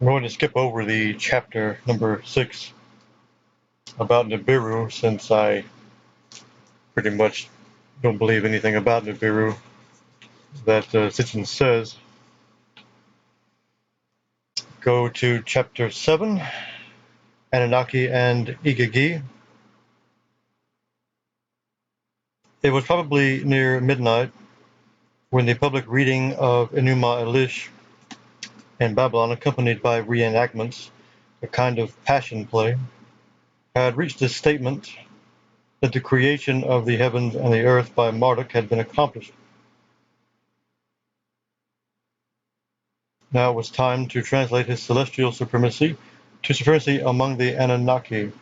I'm going to skip over the chapter number 6 about Nibiru, since I pretty much don't believe anything about Nibiru that Sitchin says. Go to chapter 7, Anunnaki and Igigi. It was probably near midnight when the public reading of Enuma Elish in Babylon, accompanied by reenactments, a kind of passion play, had reached a statement that the creation of the heavens and the earth by Marduk had been accomplished. Now it was time to translate his celestial supremacy to supremacy among the Anunnaki,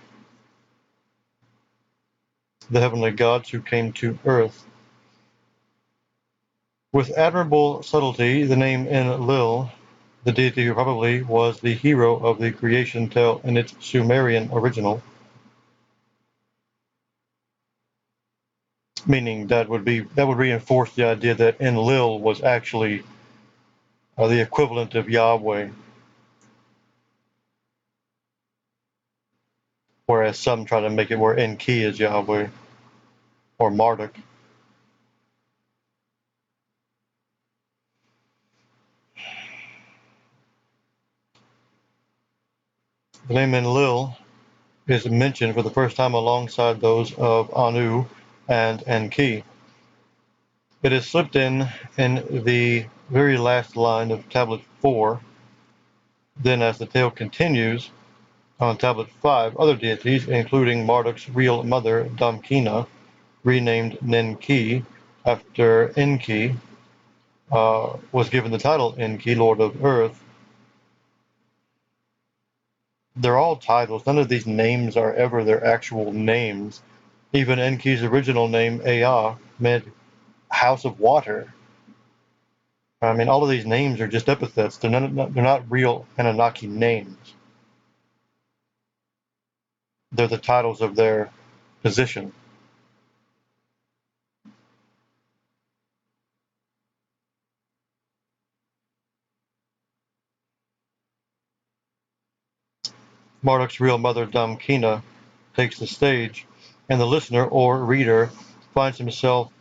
the heavenly gods who came to earth. With admirable subtlety, the name Enlil, the deity who probably was the hero of the creation tale in its Sumerian original, meaning that would reinforce the idea that Enlil was actually the equivalent of Yahweh, whereas some try to make it where Enki is Yahweh or Marduk. The name Enlil is mentioned for the first time alongside those of Anu and Enki. It is slipped in the very last line of tablet 4. Then, as the tale continues, on tablet 5, other deities, including Marduk's real mother, Damkina, renamed Nenki after Enki, was given the title Enki, Lord of Earth. They're all titles. None of these names are ever their actual names. Even Enki's original name, Ea, meant house of water. I mean, all of these names are just epithets. They're not real Anunnaki names. They're the titles of their position. Marduk's real mother, Damkina, takes the stage, and the listener or reader finds himself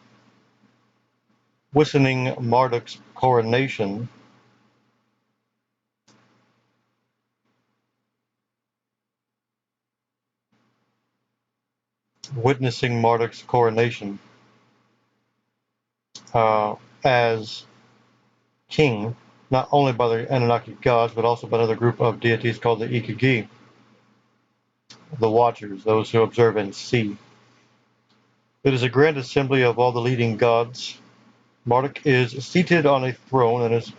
witnessing Marduk's coronation. Witnessing Marduk's coronation as king, not only by the Anunnaki gods, but also by another group of deities called the Igigi, the Watchers, those who observe and see. It is a grand assembly of all the leading gods. Marduk is seated on a throne, and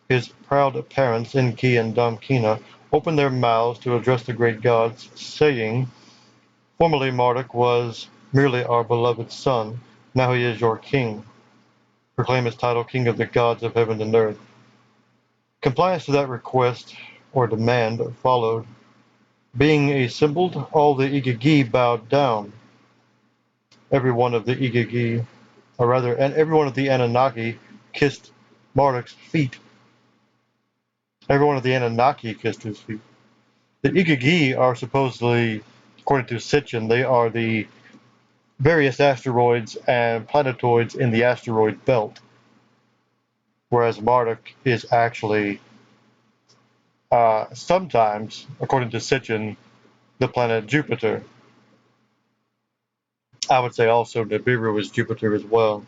his proud parents, Enki and Damkina, open their mouths to address the great gods, saying, "Formerly Marduk was merely our beloved son. Now he is your king. Proclaim his title, King of the gods of heaven and earth." Compliance to that request or demand followed. Being assembled, all the Igigi bowed down. Every one of the Igigi, or rather, and every one of the Anunnaki kissed Marduk's feet. Every one of the Anunnaki kissed his feet. The Igigi are supposedly, according to Sitchin, they are the various asteroids and planetoids in the asteroid belt, whereas Marduk is actually sometimes, according to Sitchin, the planet Jupiter. I would say also Nibiru is Jupiter as well.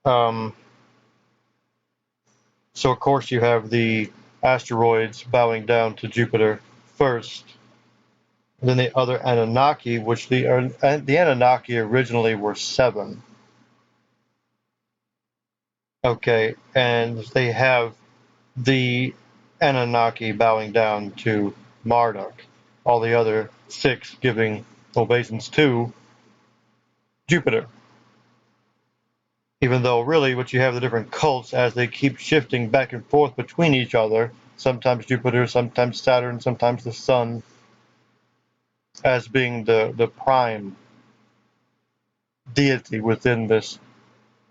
So of course you have the asteroids bowing down to Jupiter first, and then the other Anunnaki, which the Anunnaki originally were 7. Okay, and they have the Anunnaki bowing down to Marduk, all the other 6 giving obeisance to Jupiter. Even though really what you have the different cults as they keep shifting back and forth between each other, sometimes Jupiter, sometimes Saturn, sometimes the Sun, as being the prime deity within this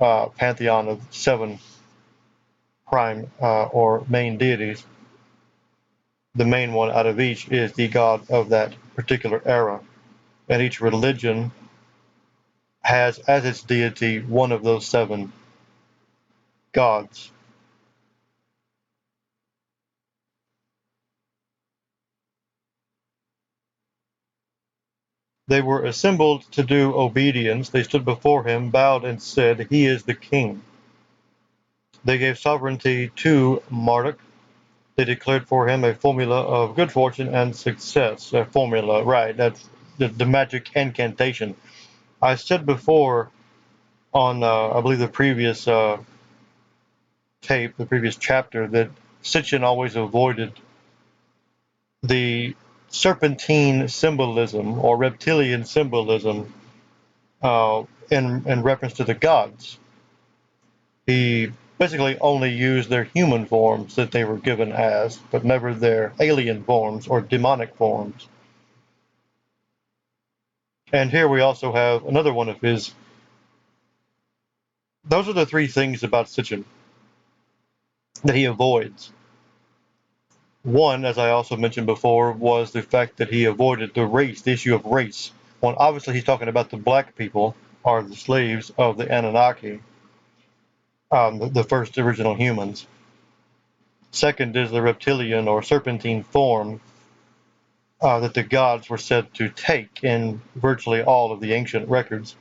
pantheon of 7 prime or main deities. the main one out of each is the god of that particular era. And each religion has as its deity one of those 7 gods. They were assembled to do obedience. They stood before him, bowed, and said, "He is the king." They gave sovereignty to Marduk. They declared for him a formula of good fortune and success. A formula, right? That's the magic incantation. I said before on, I believe, the previous tape, the previous chapter, that Sitchin always avoided the serpentine symbolism or reptilian symbolism in reference to the gods. He basically only used their human forms that they were given as, but never their alien forms or demonic forms. And here we also have another one of his. Those are the 3 things about Sitchin that he avoids. One, as I also mentioned before, was the fact that he avoided the issue of race. Well, obviously he's talking about the black people, are the slaves of the Anunnaki, the first original humans. Second is the reptilian or serpentine form that the gods were said to take in virtually all of the ancient records.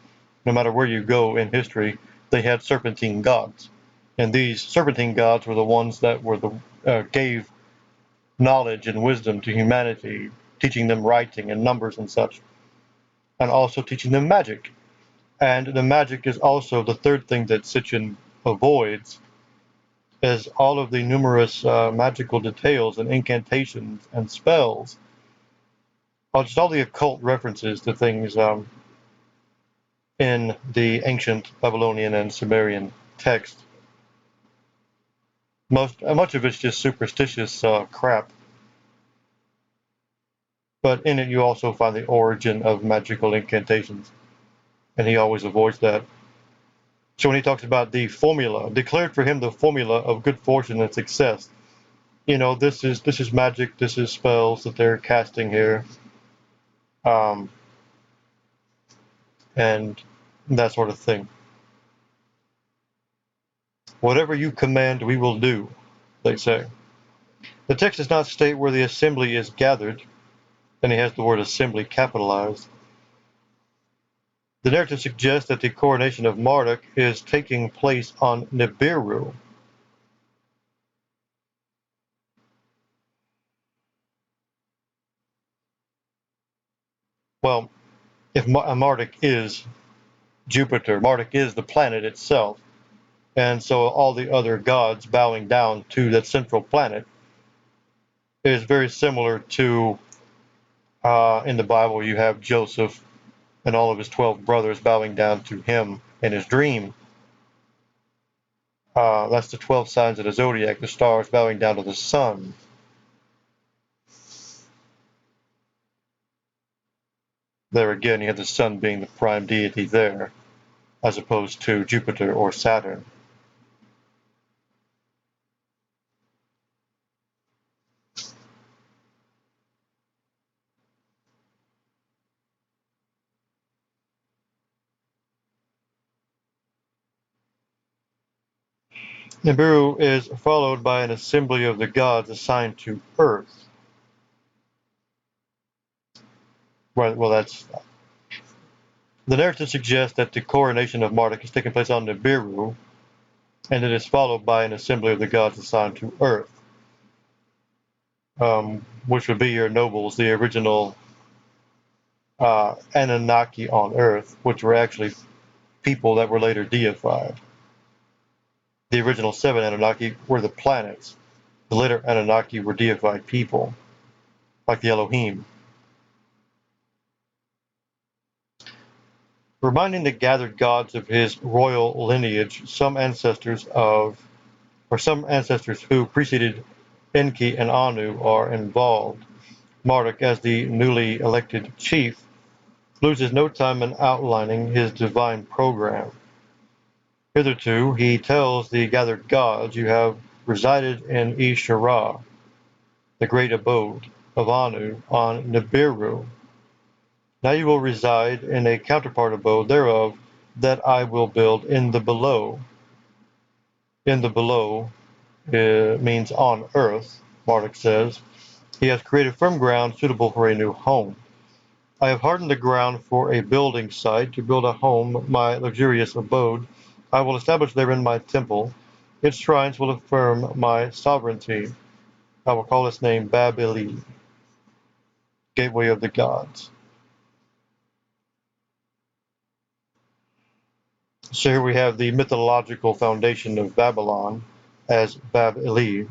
No matter where you go in history, they had serpentine gods. And these serpentine gods were the ones that gave knowledge and wisdom to humanity, teaching them writing and numbers and such, and also teaching them magic. And the magic is also the third thing that Sitchin avoids, is all of the numerous magical details and incantations and spells, just all the occult references to things in the ancient Babylonian and Sumerian text. Much of it's just superstitious crap. But in it you also find the origin of magical incantations, and he always avoids that. So when he talks about the formula, declared for him the formula of good fortune and success, this is magic, this is spells that they're casting here, and that sort of thing. Whatever you command, we will do, they say. The text does not state where the assembly is gathered, and he has the word assembly capitalized. The narrative suggests that the coronation of Marduk is taking place on Nibiru. Well, if Marduk is Jupiter, Marduk is the planet itself, and so all the other gods bowing down to that central planet is very similar to, in the Bible, you have Joseph and all of his 12 brothers bowing down to him in his dream. That's the 12 signs of the zodiac, the stars bowing down to the sun. There again, you have the sun being the prime deity there, as opposed to Jupiter or Saturn. Nibiru is followed by an assembly of the gods assigned to Earth. Well, that's the narrative suggests that the coronation of Marduk is taking place on Nibiru, and it is followed by an assembly of the gods assigned to Earth, which would be your nobles, the original Anunnaki on Earth, which were actually people that were later deified. The original 7 Anunnaki were the planets. The later Anunnaki were deified people, like the Elohim. Reminding the gathered gods of his royal lineage, some ancestors who preceded Enki and Anu are involved. Marduk, as the newly elected chief, loses no time in outlining his divine program. Hitherto, he tells the gathered gods, you have resided in Ishara, the great abode of Anu on Nibiru. Now you will reside in a counterpart abode thereof that I will build in the below. In the below means on earth, Marduk says. He has created firm ground suitable for a new home. I have hardened the ground for a building site to build a home, my luxurious abode. I will establish therein my temple. Its shrines will affirm my sovereignty. I will call its name Bab-Eli, Gateway of the Gods. So here we have the mythological foundation of Babylon as Bab-Eli.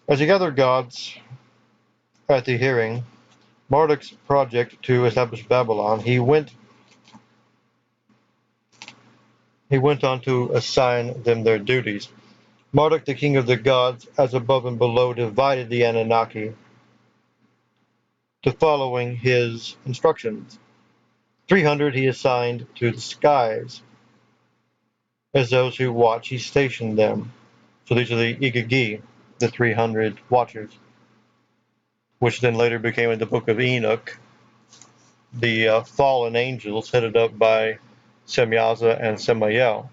As he gathered gods at the hearing, Marduk's project to establish Babylon, he went on to assign them their duties. Marduk, the king of the gods, as above and below, divided the Anunnaki to following his instructions. 300 he assigned to the skies. As those who watch, he stationed them. So these are the Igigi, the 300 watchers, which then later became in the book of Enoch, the fallen angels headed up by Semyaza and Semael.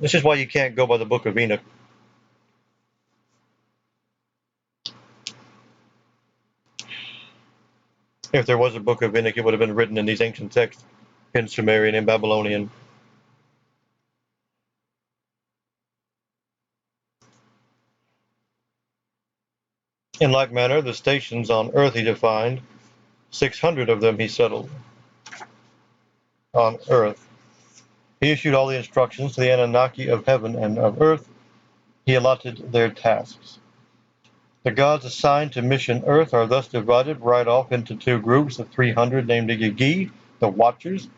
This is why you can't go by the book of Enoch. If there was a book of Enoch, it would have been written in these ancient texts in Sumerian and Babylonian. In like manner, the stations on earth he defined, 600 of them he settled on earth. He issued all the instructions to the Anunnaki of heaven and of earth. He allotted their tasks. The gods assigned to mission earth are thus divided right off into two groups of 300 named Igigi, the watchers,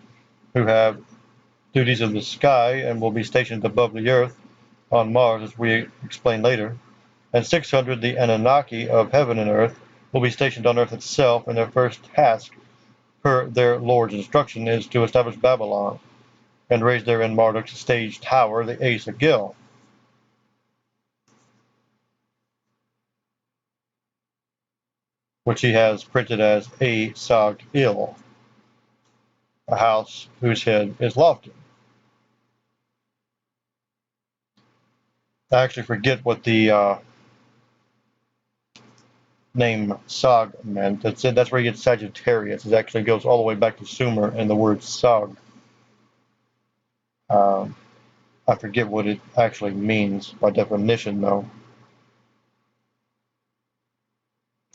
who have duties of the sky and will be stationed above the earth on Mars, as we explain later, and 600, the Anunnaki of heaven and earth, will be stationed on earth itself, and their first task, per their lord's instruction, is to establish Babylon and raise therein Marduk's stage tower, the Ace of Gil. Which he has printed as A Sag Il, a house whose head is lofty. I actually forget what the name Sag meant. That's where you get Sagittarius. It actually goes all the way back to Sumer and the word Sag. I forget what it actually means by definition, though.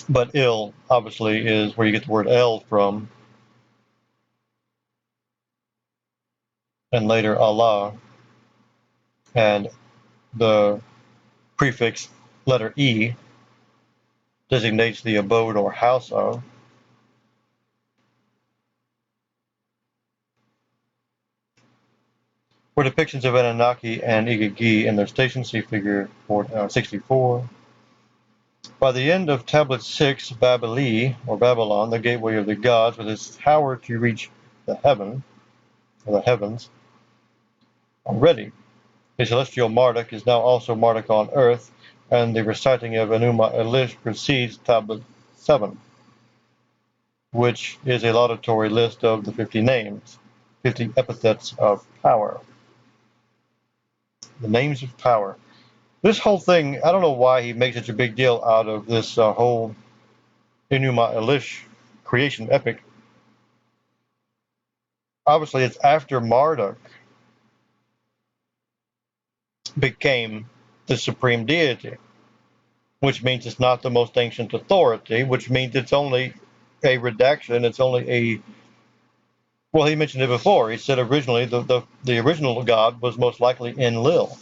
But Il, obviously, is where you get the word El from, and later Allah, and the prefix letter E designates the abode or house of. For depictions of Anunnaki and Igigi in their stations, see figure 64. By the end of Tablet 6, Bab-Eli, or Babylon, the gateway of the gods, with its tower to reach the heavens, already. The celestial Marduk is now also Marduk on earth, and the reciting of Enuma Elish precedes Tablet 7, which is a laudatory list of the 50 names, 50 epithets of power. The names of power. This whole thing, I don't know why he makes such a big deal out of this whole Enuma Elish creation epic. Obviously, it's after Marduk became the supreme deity, which means it's not the most ancient authority, which means it's only a redaction. It's only a, well, he mentioned it before. He said originally the original god was most likely Enlil.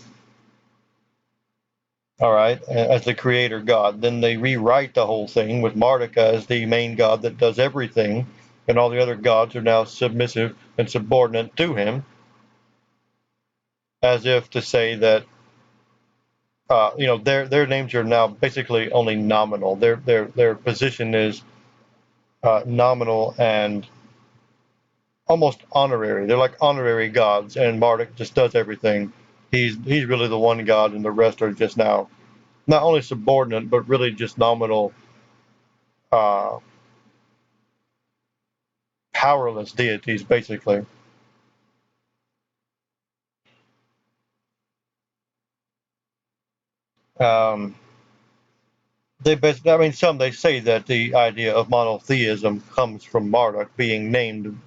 All right, as the creator god. Then they rewrite the whole thing with Marduk as the main god that does everything, and all the other gods are now submissive and subordinate to him, as if to say that their names are now basically only nominal. Their position is nominal and almost honorary. They're like honorary gods, and Marduk just does everything. He's really the one god, and the rest are just now not only subordinate but really just nominal, uh, powerless deities, basically. Um, I mean, some they say that the idea of monotheism comes from Marduk being named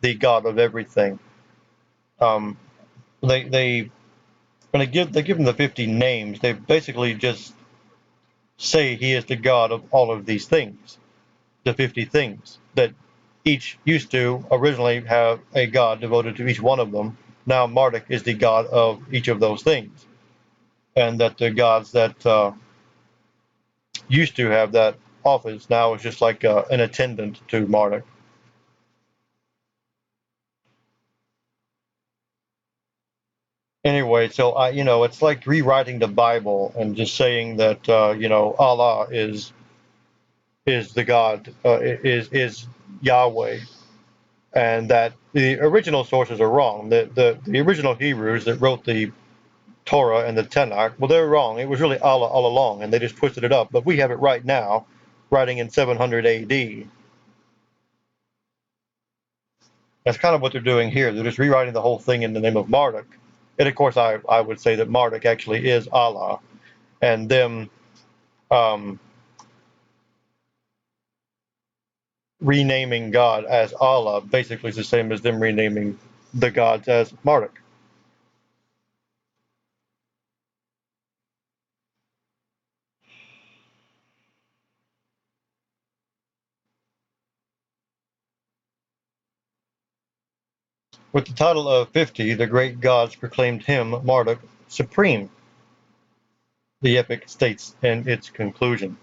the god of everything. Um, they when they give him the 50 names, they basically just say he is the god of all of these things, the 50 things that each used to originally have a god devoted to each one of them. Now Marduk is the god of each of those things, and that the gods that used to have that office now is just like an attendant to Marduk. Anyway, so it's like rewriting the Bible and just saying that Allah is the God, is Yahweh, and that the original sources are wrong. The original Hebrews that wrote the Torah and the Tanakh, well, they're wrong. It was really Allah all along, and they just twisted it up. But we have it right now, writing in 700 A.D. That's kind of what they're doing here. They're just rewriting the whole thing in the name of Marduk. And of course, I would say that Marduk actually is Allah, and them um, renaming God as Allah basically is the same as them renaming the gods as Marduk. With the title of 50, the great gods proclaimed him, Marduk, supreme, the epic states in its conclusion.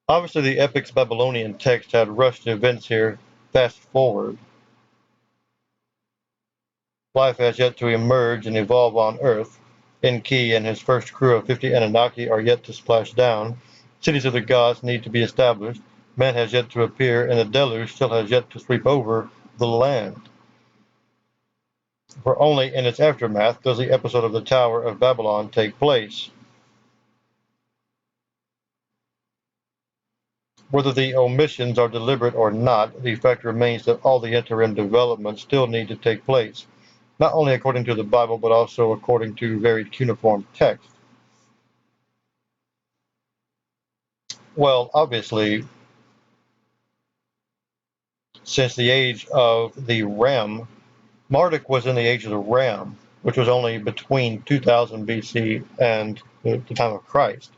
Obviously, the epic's Babylonian text had rushed events here fast forward. Life has yet to emerge and evolve on Earth. Enki and his first crew of 50 Anunnaki are yet to splash down. Cities of the gods need to be established. Man has yet to appear, and the deluge still has yet to sweep over the land. For only in its aftermath does the episode of the Tower of Babylon take place. Whether the omissions are deliberate or not, the fact remains that all the interim developments still need to take place, not only according to the Bible, but also according to varied cuneiform texts. Well, obviously, since the age of the Ram, Marduk was in the age of the Ram, which was only between 2000 BC and the time of Christ,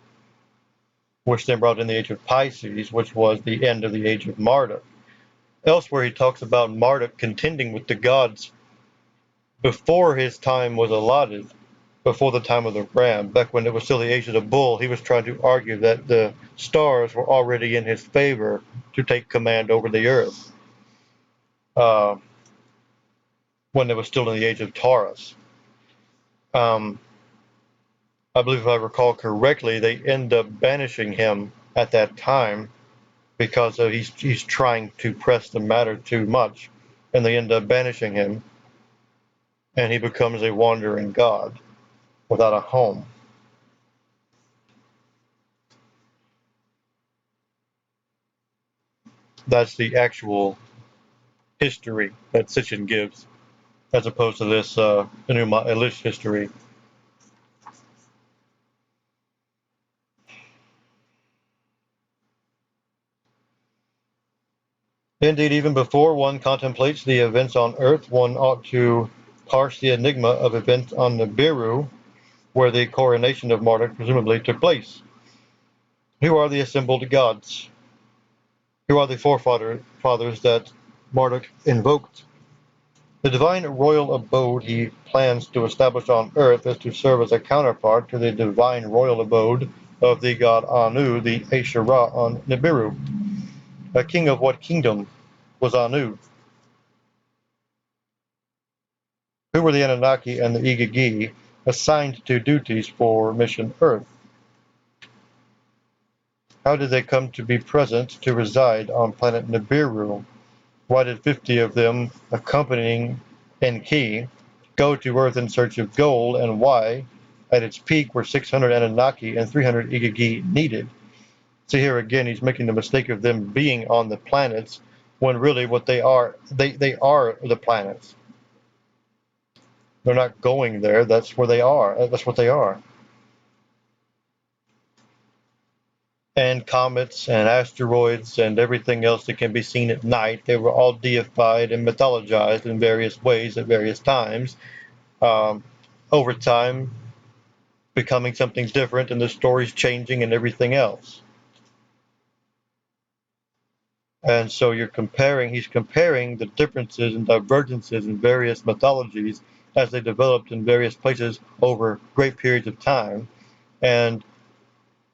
which then brought in the age of Pisces, which was the end of the age of Marduk. Elsewhere, he talks about Marduk contending with the gods before his time was allotted, before the time of the Ram, back when it was still the age of the bull. He was trying to argue that the stars were already in his favor to take command over the earth, uh, when it was still in the age of Taurus. Um, I believe, if I recall correctly, they end up banishing him at that time because he's trying to press the matter too much, and they end up banishing him, and he becomes a wandering god without a home. That's the actual history that Sitchin gives, as opposed to this Enuma Elish history. Indeed, even before one contemplates the events on Earth, one ought to parse the enigma of events on Nibiru, where the coronation of Marduk presumably took place. Who are the assembled gods? Who are the forefathers that Marduk invoked? The divine royal abode he plans to establish on Earth is to serve as a counterpart to the divine royal abode of the god Anu, the Asherah on Nibiru. A king of what kingdom was Anu? Who were the Anunnaki and the Igigi assigned to duties for Mission Earth? How did they come to be present to reside on planet Nibiru? Why did 50 of them, accompanying Enki, go to Earth in search of gold, and why, at its peak, were 600 Anunnaki and 300 Igigi needed? See, here again, he's making the mistake of them being on the planets, when really what they are the planets. They're not going there. That's where they are. That's what they are. And comets and asteroids and everything else that can be seen at night, they were all deified and mythologized in various ways at various times. Over time, becoming something different, and the story's changing and everything else. And so he's comparing the differences and divergences in various mythologies as they developed in various places over great periods of time, and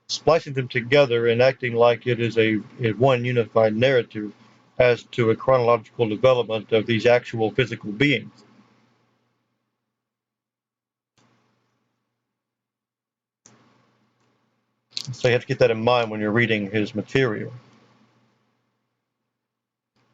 splicing them together and acting like it is a one unified narrative as to a chronological development of these actual physical beings. So you have to keep that in mind when you're reading his material.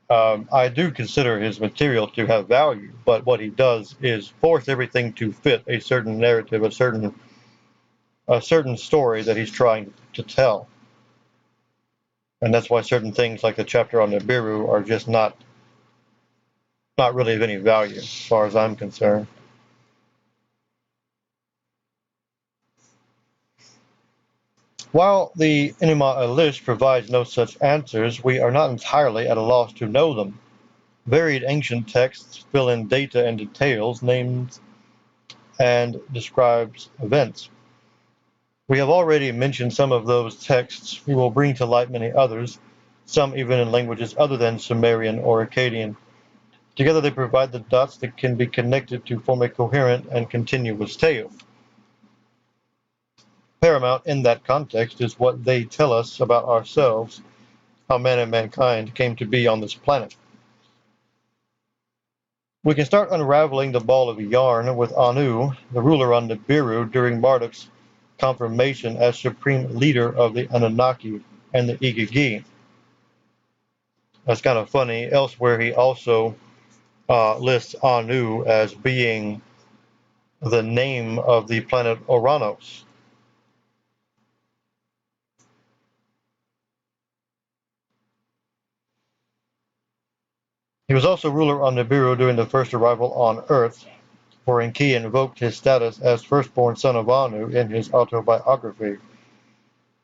I do consider his material to have value, but what he does is force everything to fit a certain narrative, a certain story that he's trying to tell. And that's why certain things like the chapter on Nibiru are just not really of any value as far as I'm concerned. While the Enuma Elish provides no such answers, we are not entirely at a loss to know them. Varied ancient texts fill in data and details, names, and describes events. We have already mentioned some of those texts. We will bring to light many others, some even in languages other than Sumerian or Akkadian. Together they provide the dots that can be connected to form a coherent and continuous tale. Paramount in that context is what they tell us about ourselves, how man and mankind came to be on this planet. We can start unraveling the ball of yarn with Anu, the ruler on Nibiru, during Marduk's confirmation as supreme leader of the Anunnaki and the Igigi. That's kind of funny. Elsewhere, he also lists Anu as being the name of the planet Uranus. He was also ruler on Nibiru during the first arrival on Earth, for Enki invoked his status as firstborn son of Anu in his autobiography.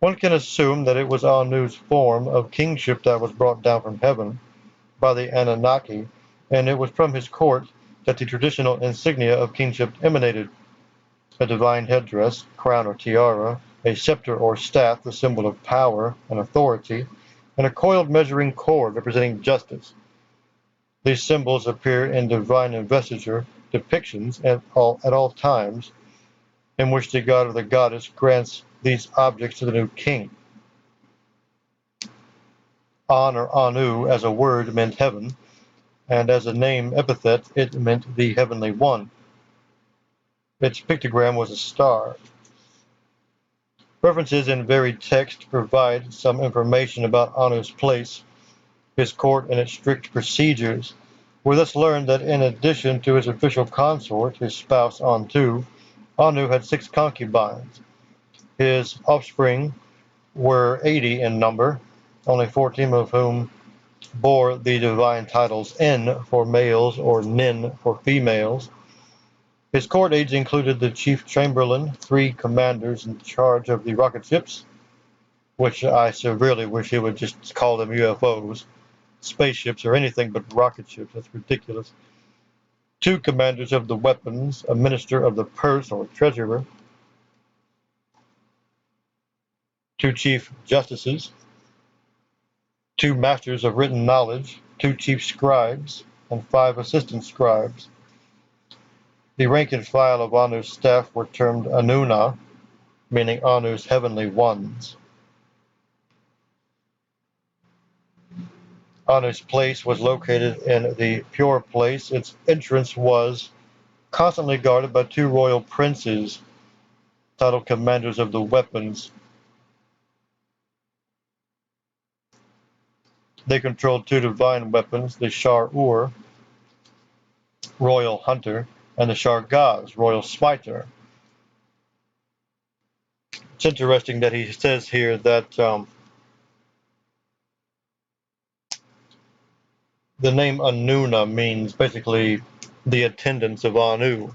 One can assume that it was Anu's form of kingship that was brought down from heaven by the Anunnaki, and it was from his court that the traditional insignia of kingship emanated: a divine headdress, crown or tiara, a scepter or staff, the symbol of power and authority, and a coiled measuring cord representing justice. These symbols appear in divine investiture depictions at all times, in which the god or the goddess grants these objects to the new king. An or Anu as a word meant heaven, and as a name epithet it meant the heavenly one. Its pictogram was a star. References in varied text provide some information about Anu's place, his court, and its strict procedures. We thus learn that in addition to his official consort, his spouse Antu, Anu had 6 concubines. His offspring were 80 in number, only 14 of whom bore the divine titles En for males or Nin for females. His court aides included the chief chamberlain, 3 commanders in charge of the rocket ships, which I severely wish he would just call them UFOs, spaceships, or anything but rocket ships. That's ridiculous. 2 commanders of the weapons, a minister of the purse or treasurer, 2 chief justices, 2 masters of written knowledge, 2 chief scribes, and 5 assistant scribes. The rank and file of Anu's staff were termed Anuna, meaning Anu's heavenly ones. Anu's place was located in the pure place. Its entrance was constantly guarded by two royal princes, titled commanders of the weapons. They controlled two divine weapons, the Shar-Ur, royal hunter, and the Shar-Gaz, royal smiter. It's interesting that he says here that the name Anuna means basically the attendants of Anu.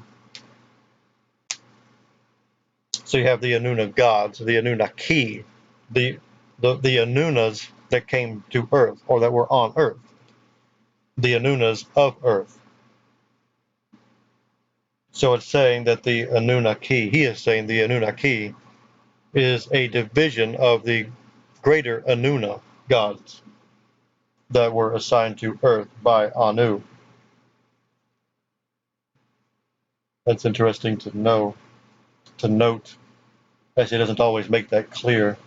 So you have the Anuna gods, the Anunnaki, the Anunas that came to Earth or that were on Earth, the Anunas of Earth. So it's saying that the Anunnaki, he is saying the Anunnaki is a division of the greater Anuna gods that were assigned to Earth by Anu. That's interesting to note, as he doesn't always make that clear.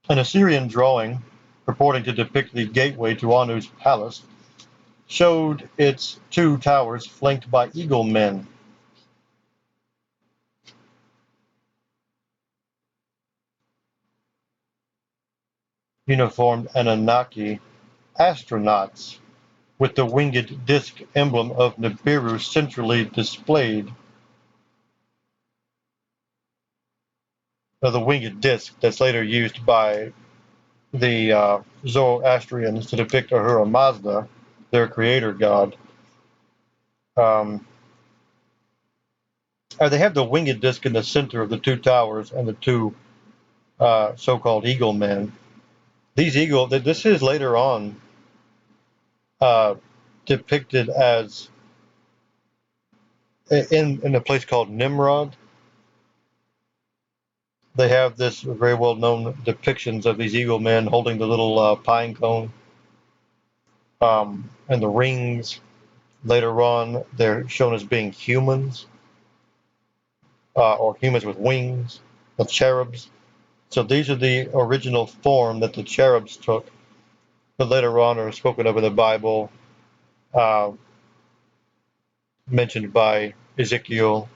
An Assyrian drawing purporting to depict the gateway to Anu's palace showed its two towers flanked by eagle men. Uniformed Anunnaki astronauts with the winged disc emblem of Nibiru centrally displayed. Now, the winged disc that's later used by the Zoroastrians to depict Ahura Mazda, their creator god. They have the winged disc in the center of the two towers and the two so-called eagle men. These eagle, this is later on depicted as in a place called Nimrod. They have this very well-known depictions of these eagle men holding the little pine cone and the rings. Later on, they're shown as being humans or humans with wings, the cherubs. So these are the original form that the cherubs took, but later on are spoken of in the Bible, mentioned by Ezekiel,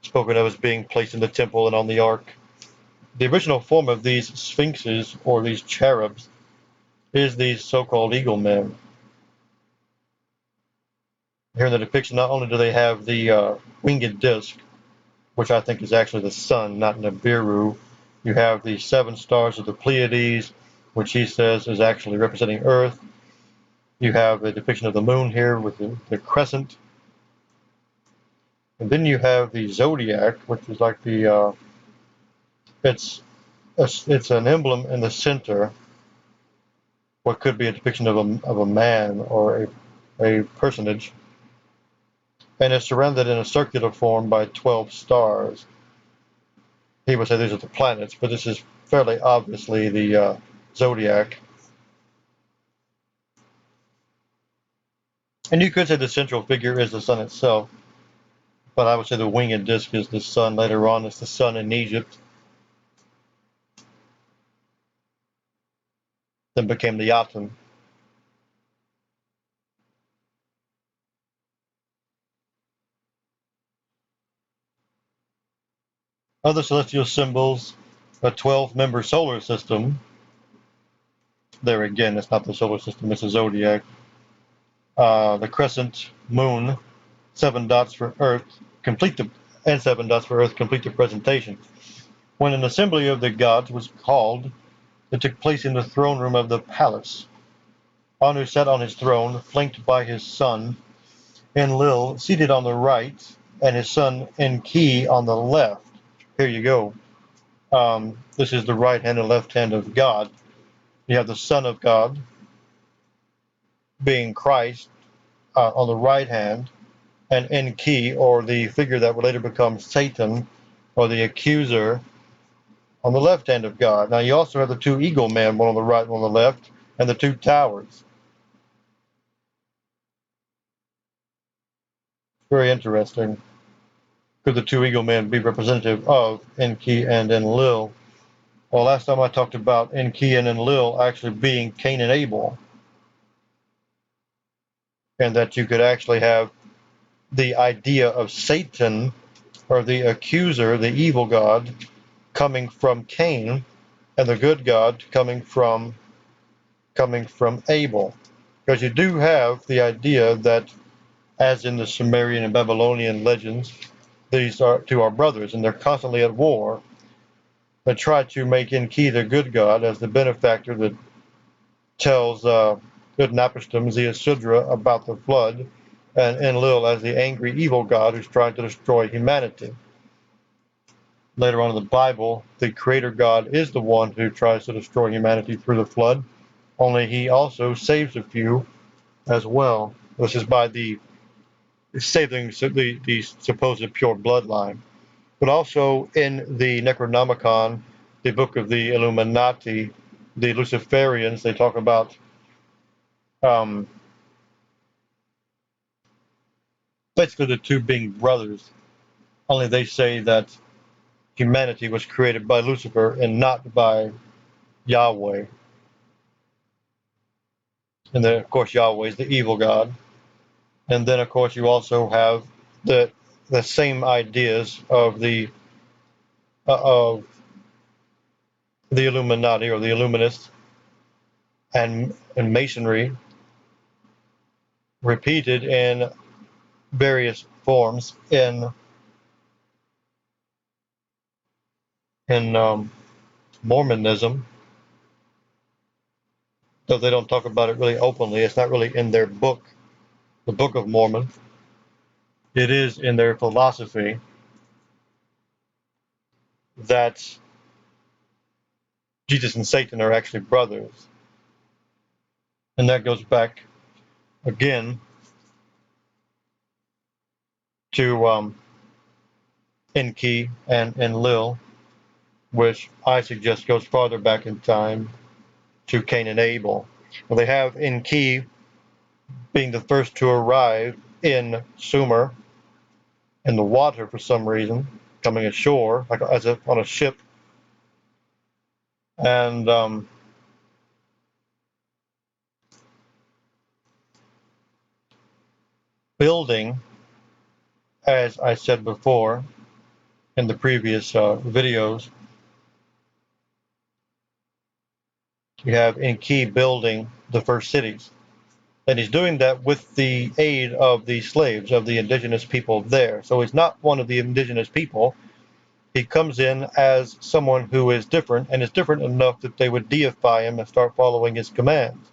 spoken of as being placed in the temple and on the ark. The original form of these sphinxes or these cherubs is these so-called eagle men. Here in the depiction, not only do they have the winged disc, which I think is actually the sun, not Nibiru. You have the 7 stars of the Pleiades, which he says is actually representing Earth. You have a depiction of the moon here with the crescent. And then you have the zodiac, which is like the, it's an emblem in the center, what could be a depiction of a man or a personage. And it's surrounded in a circular form by 12 stars. He would say these are the planets, but this is fairly obviously the zodiac. And you could say the central figure is the sun itself, but I would say the winged disc is the sun. Later on, it's the sun in Egypt, then became the Atum. Other celestial symbols, a 12-member solar system. There again, it's not the solar system, it's a zodiac. The crescent moon, 7 dots for Earth, and 7 dots for Earth complete the presentation. When an assembly of the gods was called, it took place in the throne room of the palace. Anu sat on his throne, flanked by his son Enlil, seated on the right, and his son Enki on the left. Here you go. This is the right hand and left hand of God. You have the Son of God, being Christ, on the right hand, and Enki, or the figure that would later become Satan, or the accuser, on the left hand of God. Now you also have the two eagle men, one on the right, one on the left, and the two towers. Very interesting. could the two eagle men be representative of Enki and Enlil? Well, last time I talked about Enki and Enlil actually being Cain and Abel, and that you could actually have the idea of Satan, or the accuser, the evil god, coming from Cain, and the good God coming from Abel. Because you do have the idea that, as in the Sumerian and Babylonian legends, these are two are brothers, and they're constantly at war. They try to make Enki the good god as the benefactor that tells Utnapishtim, Ziusudra, about the flood, and Enlil as the angry evil god who's trying to destroy humanity. Later on in the Bible, the creator God is the one who tries to destroy humanity through the flood, only he also saves a few as well. This is by the saving the supposed pure bloodline. But also in the Necronomicon, the book of the Illuminati, the Luciferians, they talk about um, basically the two being brothers, only they say that humanity was created by Lucifer and not by Yahweh. And then, of course, Yahweh is the evil god. And then, of course, you also have the same ideas of of the Illuminati or the Illuminists and Masonry repeated in various forms in Mormonism, though they don't talk about it really openly. It's not really in their book, the Book of Mormon. It is in their philosophy that Jesus and Satan are actually brothers. And that goes back again to Enki and Enlil, which I suggest goes farther back in time to Cain and Abel. Well, they have Enki being the first to arrive in Sumer in the water for some reason, coming ashore like as if on a ship, and building, as I said before in the previous videos, you have Enki building the first cities. And he's doing that with the aid of the slaves, of the indigenous people there. So he's not one of the indigenous people. He comes in as someone who is different, and is different enough that they would deify him and start following his commands,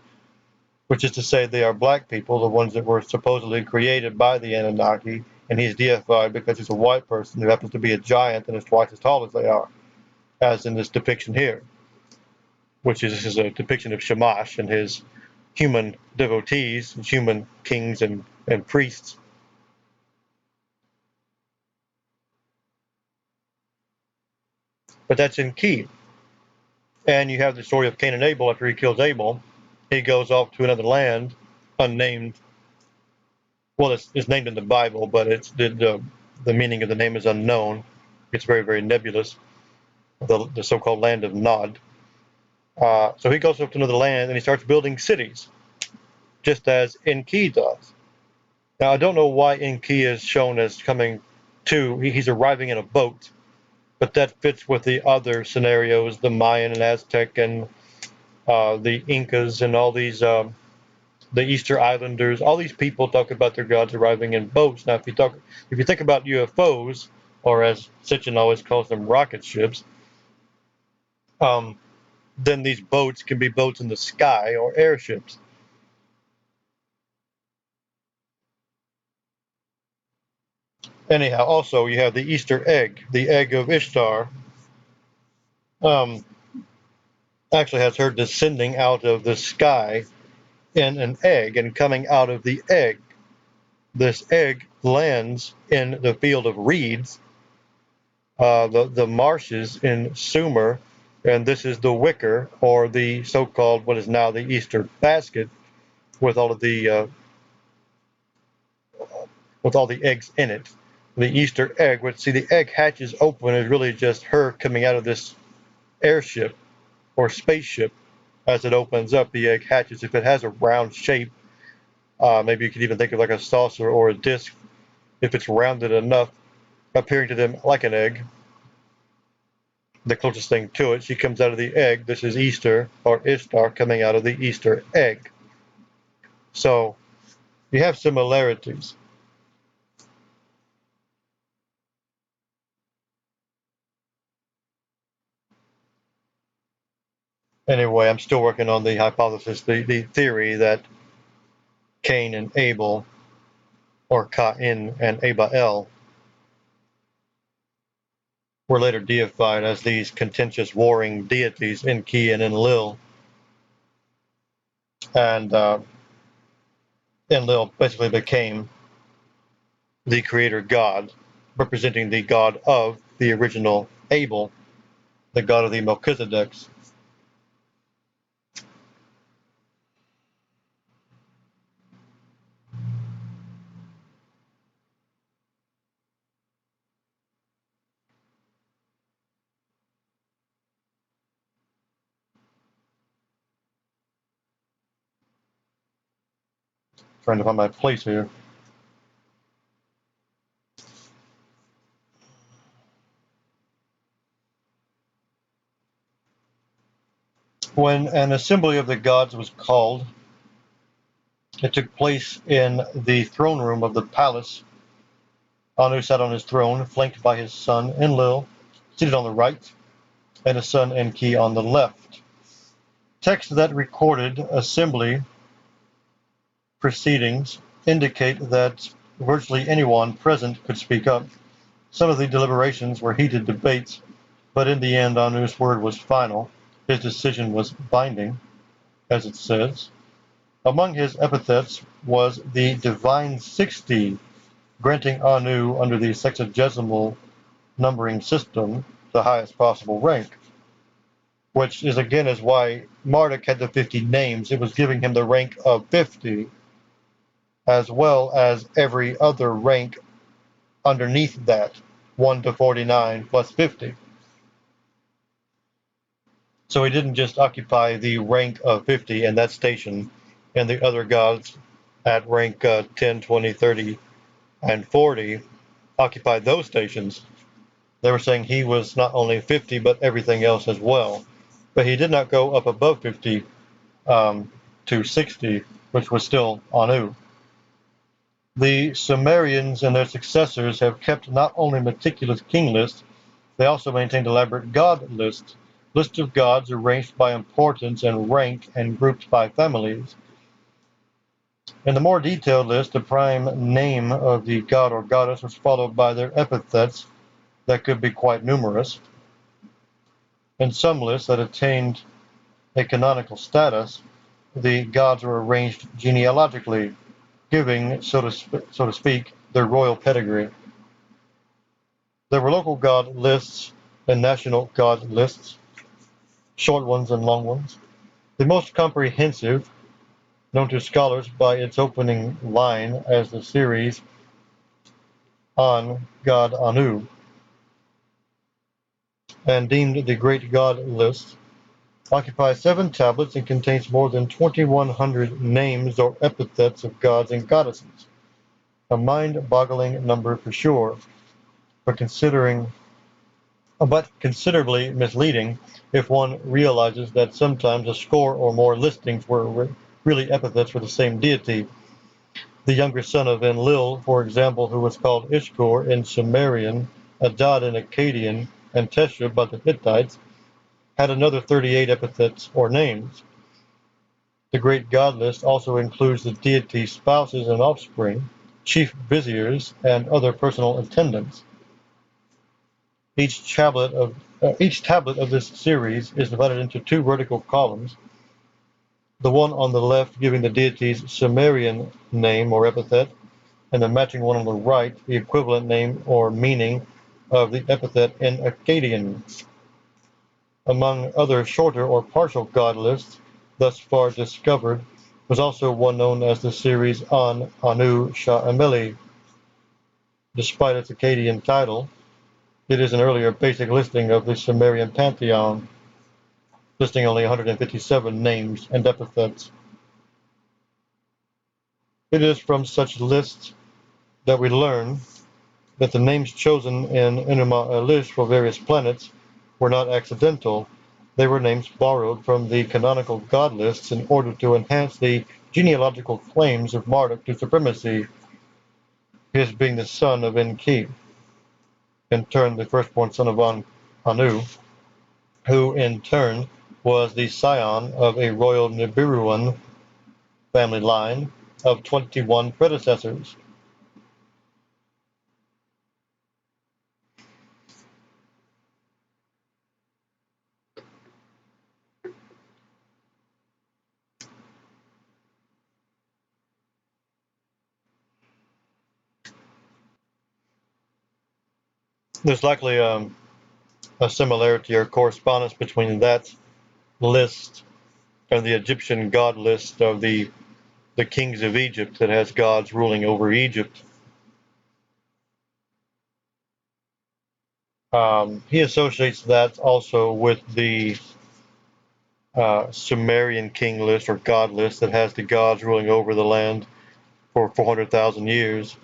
which is to say they are black people, the ones that were supposedly created by the Anunnaki, and he's deified because he's a white person who happens to be a giant and is twice as tall as they are, as in this depiction here, which is, this is a depiction of Shamash and his human devotees, human kings and priests. But that's Enki. And you have the story of Cain and Abel. After he kills Abel, he goes off to another land, unnamed. Well, it's named in the Bible, but it's the meaning of the name is unknown. It's very, very nebulous. The so-called land of Nod. So he goes off to another land and he starts building cities, just as Enki does. Now, I don't know why Enki is shown as coming to, he's arriving in a boat, but that fits with the other scenarios, the Mayan and Aztec and the Incas and all these, the Easter Islanders, all these people talk about their gods arriving in boats. Now, if you think about UFOs, or as Sitchin always calls them, rocket ships, then these boats can be boats in the sky or airships. Anyhow, also you have the Easter egg, the egg of Ishtar. Um, actually has her descending out of the sky in an egg, and coming out of the egg, this egg lands in the field of reeds, the marshes in Sumer, and this is the wicker, or the so-called what is now the Easter basket, with all of the with all the eggs in it. the Easter egg, which, see, the egg hatches open is really just her coming out of this airship or spaceship. As it opens up, the egg hatches. If it has a round shape, maybe you could even think of like a saucer or a disc. If it's rounded enough, appearing to them like an egg, the closest thing to it, she comes out of the egg. This is Easter, or Ishtar, coming out of the Easter egg. So you have similarities. Anyway, I'm still working on the hypothesis, the theory that Cain and Abel, or Cain and Abael, were later deified as these contentious warring deities, Enki and Enlil. And Enlil basically became the creator god, representing the god of the original Abel, the god of the Melchizedeks. Trying to find my place here. When an assembly of the gods was called, it took place in the throne room of the palace. Anu sat on his throne, flanked by his son Enlil, seated on the right, and his son Enki on the left. Texts that recorded assembly proceedings indicate that virtually anyone present could speak up. Some of the deliberations were heated debates, but in the end Anu's word was final. His decision was binding, as it says. Among his epithets was the Divine 60, granting Anu, under the sexagesimal numbering system, the highest possible rank, which is again is why Marduk had the 50 names. It was giving him the rank of 50, as well as every other rank underneath that, 1 to 49 plus 50. So he didn't just occupy the rank of 50 and that station, and the other gods at rank 10, 20, 30, and 40 occupied those stations. They were saying he was not only 50, but everything else as well. But he did not go up above 50 to 60, which was still Anu. The Sumerians and their successors have kept not only meticulous king lists, they also maintained elaborate god lists of gods arranged by importance and rank and grouped by families. In the more detailed list, the prime name of the god or goddess was followed by their epithets that could be quite numerous. In some lists that attained a canonical status, the gods were arranged genealogically, giving, so to speak, their royal pedigree. There were local god lists and national god lists, short ones and long ones. The most comprehensive, known to scholars by its opening line as the series on God Anu, and deemed the Great God List, occupies 7 tablets and contains more than 2,100 names or epithets of gods and goddesses. A mind-boggling number for sure, but considerably misleading if one realizes that sometimes a score or more listings were really epithets for the same deity. The younger son of Enlil, for example, who was called Ishkur in Sumerian, Adad in Akkadian, and Teshub by the Hittites, had another 38 epithets or names. The Great God List also includes the deity's spouses and offspring, chief viziers, and other personal attendants. Each tablet of this series is divided into 2 vertical columns, the one on the left giving the deity's Sumerian name or epithet, and the matching one on the right, the equivalent name or meaning of the epithet in Akkadian. Among other shorter or partial god lists thus far discovered was also one known as the series on Anu Sha'ameli. Despite its Akkadian title, it is an earlier basic listing of the Sumerian pantheon, listing only 157 names and epithets. It is from such lists that we learn that the names chosen in Enuma Elish for various planets were not accidental. They were names borrowed from the canonical god lists in order to enhance the genealogical claims of Marduk to supremacy, his being the son of Enki, in turn the firstborn son of Anu, who in turn was the scion of a royal Nibiruan family line of 21 predecessors. There's likely a similarity or correspondence between that list and the Egyptian god list of the kings of Egypt that has gods ruling over Egypt. He associates that also with the Sumerian king list or god list that has the gods ruling over the land for 400,000 years.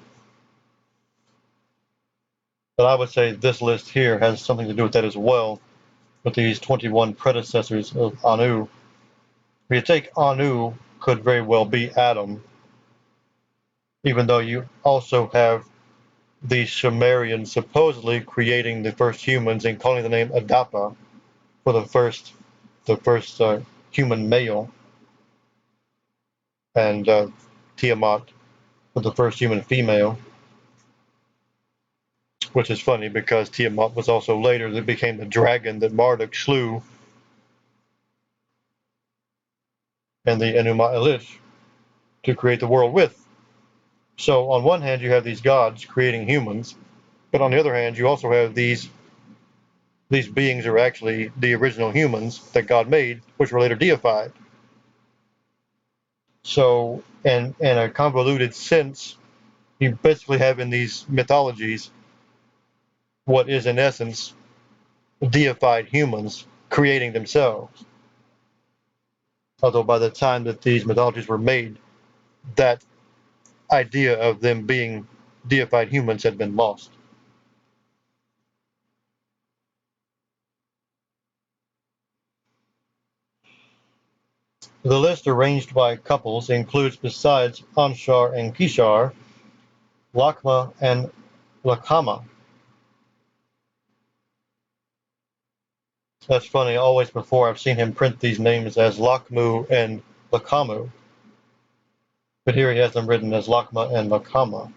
But I would say this list here has something to do with that as well, with these 21 predecessors of Anu. If you take Anu, could very well be Adam, even though you also have the Sumerians supposedly creating the first humans and calling the name Adapa for the first human male, and Tiamat for the first human female, which is funny because Tiamat was also later that became the dragon that Marduk slew and the Enuma Elish to create the world with. So on one hand you have these gods creating humans, but on the other hand you also have these beings are actually the original humans that God made, which were later deified. So, in a convoluted sense, you basically have in these mythologies what is in essence deified humans creating themselves. Although by the time that these mythologies were made, that idea of them being deified humans had been lost. The list arranged by couples includes, besides Anshar and Kishar, Lakma and Lakama. That's funny, always before I've seen him print these names as Lakmu and Lakamu, but here he has them written as Lakma and Lakama.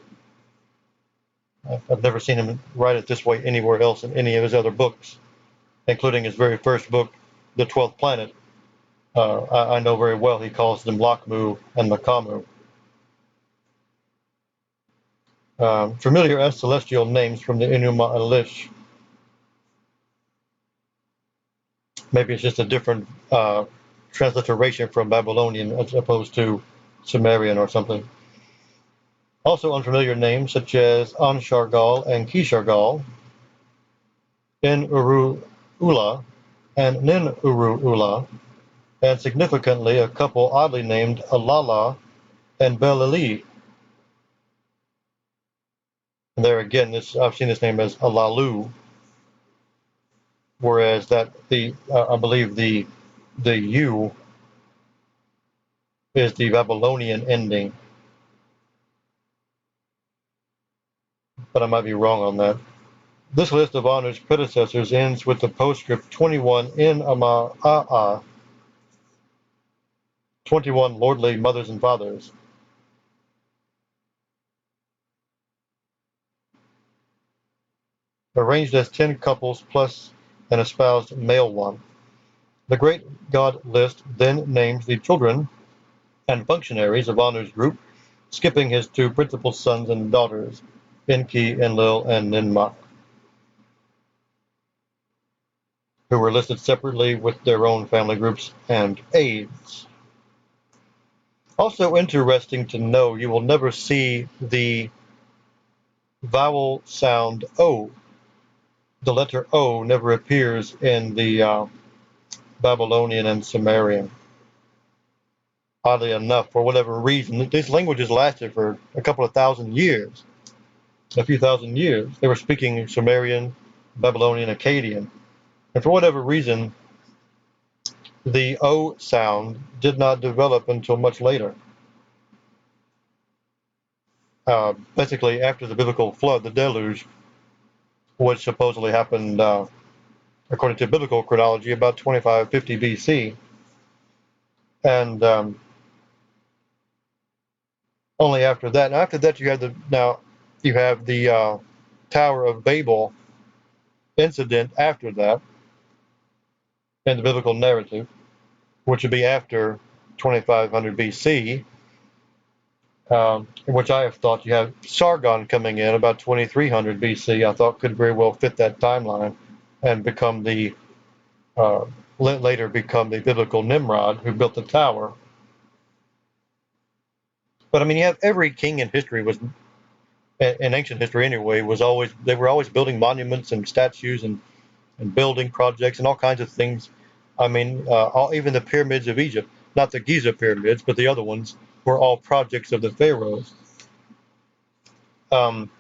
I've never seen him write it this way anywhere else in any of his other books, including his very first book, The 12th Planet. I know very well he calls them Lakmu and Lakamu. Familiar as celestial names from the Enuma Elish. Maybe it's just a different transliteration from Babylonian as opposed to Sumerian or something. Also unfamiliar names such as Anshargal and Kishargal, In-Uru-Ula and Nin-Uru-Ula, and significantly a couple oddly named Alala and Belili. And there again, I've seen this name as Alalu, whereas that I believe the U is the Babylonian ending, but I might be wrong on that. This list of Anu's predecessors ends with the postscript 21 in Ama'a'a, 21 lordly mothers and fathers. Arranged as 10 couples plus an espoused male one. The great god list then names the children and functionaries of Anu's group, skipping his two principal sons and daughters, Enki, Enlil, and Ninmah, who were listed separately with their own family groups and aides. Also interesting to know, you will never see the vowel sound O. The letter O never appears in the Babylonian and Sumerian. Oddly enough, for whatever reason, these languages lasted for a couple of thousand years, a few thousand years. They were speaking Sumerian, Babylonian, Akkadian, and for whatever reason, the O sound did not develop until much later. Basically, after the biblical flood, the deluge, which supposedly happened, according to biblical chronology, about 2550 BC, and only after that. And after that, you have the Tower of Babel incident after that in the biblical narrative, which would be after 2500 BC, in which I have thought you have Sargon coming in about 2300 BC. I thought could very well fit that timeline and become later become the biblical Nimrod who built the tower. But I mean, you have every king in history was in ancient history anyway they were always building monuments and statues and building projects and all kinds of things. I mean, even the pyramids of Egypt, not the Giza pyramids, but the other ones, were all projects of the pharaohs. Um,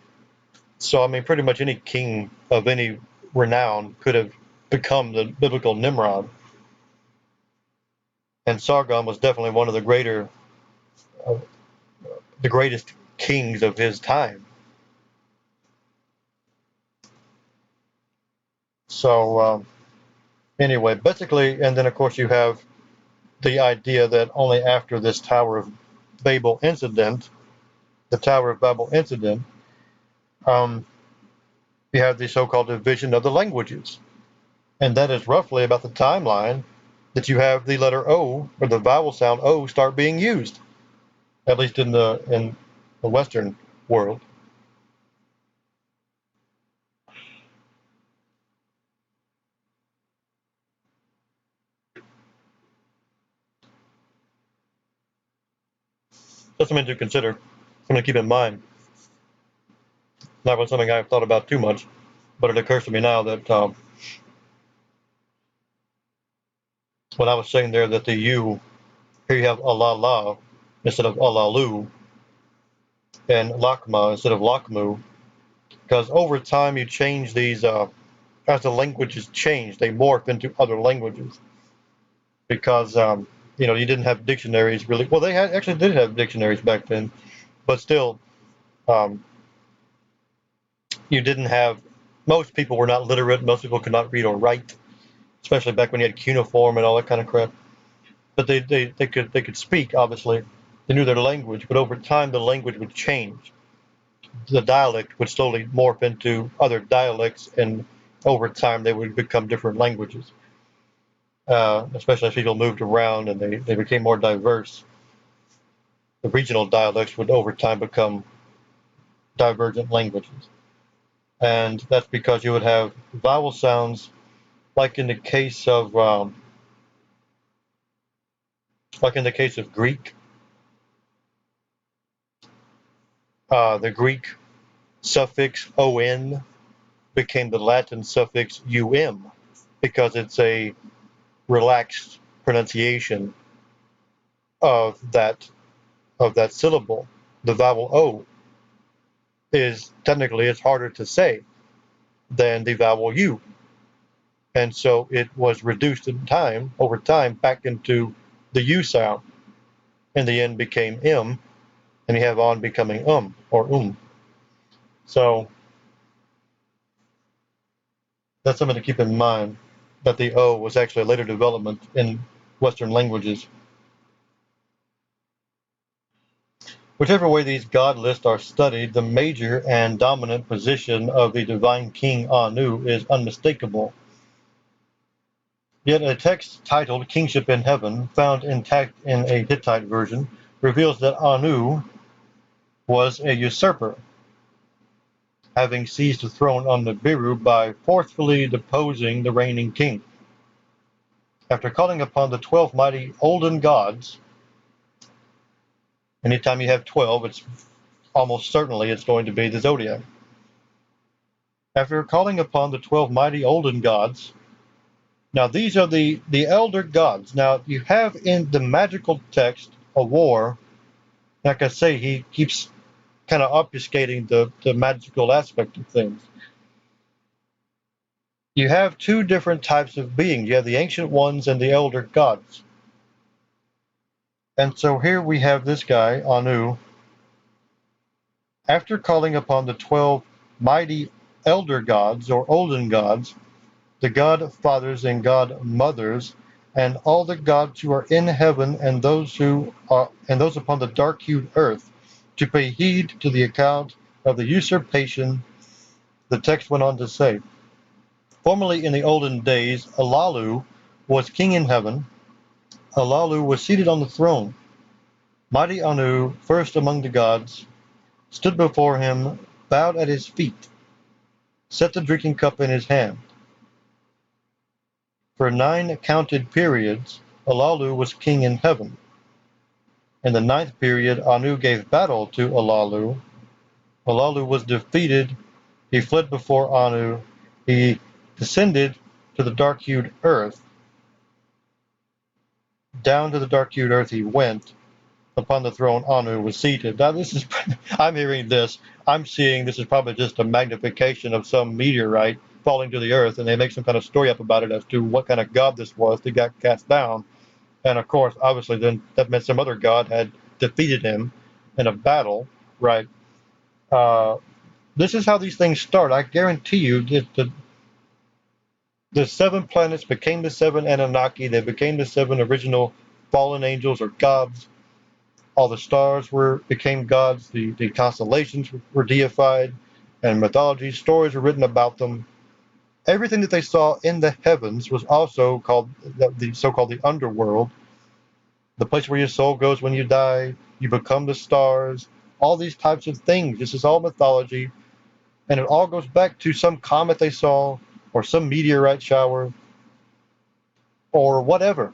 so, I mean, pretty much any king of any renown could have become the biblical Nimrod. And Sargon was definitely one of the greatest kings of his time. So, anyway, basically, and then of course you have the idea that only after this Tower of Babel incident, the Tower of Babel incident, um, you have the so-called division of the languages. And that is roughly about the timeline that you have the letter O, or the vowel sound O, start being used, at least in the Western world. That's something to consider, something to keep in mind. Not something I've thought about too much, but it occurs to me now that when I was saying there that the U, here you have Allah instead of Alalu, and Lakma instead of Lakmu, because over time you change these, as the languages change, they morph into other languages. Because you didn't have dictionaries really. Well, actually did have dictionaries back then, but still, um, you didn't have. Most people were not literate. Most people could not read or write, especially back when you had cuneiform and all that kind of crap. But they could speak. Obviously, they knew their language. But over time, the language would change. The dialect would slowly morph into other dialects, and over time, they would become different languages. Especially as people moved around and they became more diverse. The regional dialects would over time become divergent languages. And that's because you would have vowel sounds, like in the case of Greek. The Greek suffix on became the Latin suffix um because it's a relaxed pronunciation of that syllable. The vowel o is technically it's harder to say than the vowel u, and so it was reduced over time back into the u sound, and the end became m, and you have on becoming or So that's something to keep in mind, that the o was actually a later development in Western languages. Whichever way these god lists are studied, the major and dominant position of the divine king Anu is unmistakable. Yet a text titled Kingship in Heaven, found intact in a Hittite version, reveals that Anu was a usurper, having seized the throne on Nibiru by forcefully deposing the reigning king. After calling upon the 12 mighty olden gods, anytime you have 12, it's almost certainly it's going to be the zodiac. After calling upon the 12 mighty olden gods, now these are the elder gods. Now you have in the magical text a war. Like I say, he keeps kind of obfuscating the magical aspect of things. You have two different types of beings. You have the ancient ones and the elder gods. And so here we have this guy, Anu, after calling upon the 12 mighty elder gods or olden gods, the god fathers and god mothers, and all the gods who are in heaven and those upon the dark-hued earth, to pay heed to the account of the usurpation. The text went on to say, formerly in the olden days, Alalu was king in heaven. Alalu was seated on the throne. Mighty Anu, first among the gods, stood before him, bowed at his feet, set the drinking cup in his hand. For 9 counted periods, Alalu was king in heaven. In the 9th period, Anu gave battle to Alalu. Alalu was defeated. He fled before Anu. He descended to the dark-hued earth. Down to the dark-hued earth he went. Upon the throne, Anu was seated. Now, this is, I'm hearing this. I'm seeing this is probably just a magnification of some meteorite falling to the earth, and they make some kind of story up about it as to what kind of god this was that got cast down. And of course, obviously, then that meant some other god had defeated him in a battle, right? This is how these things start. I guarantee you that the 7 planets became the 7 Anunnaki. They became the 7 original fallen angels or gods. All the stars became gods. The constellations were deified, and mythology stories were written about them. Everything that they saw in the heavens was also called the so-called the underworld, the place where your soul goes when you die. You become the stars. All these types of things. This is all mythology, and it all goes back to some comet they saw, or some meteorite shower, or whatever.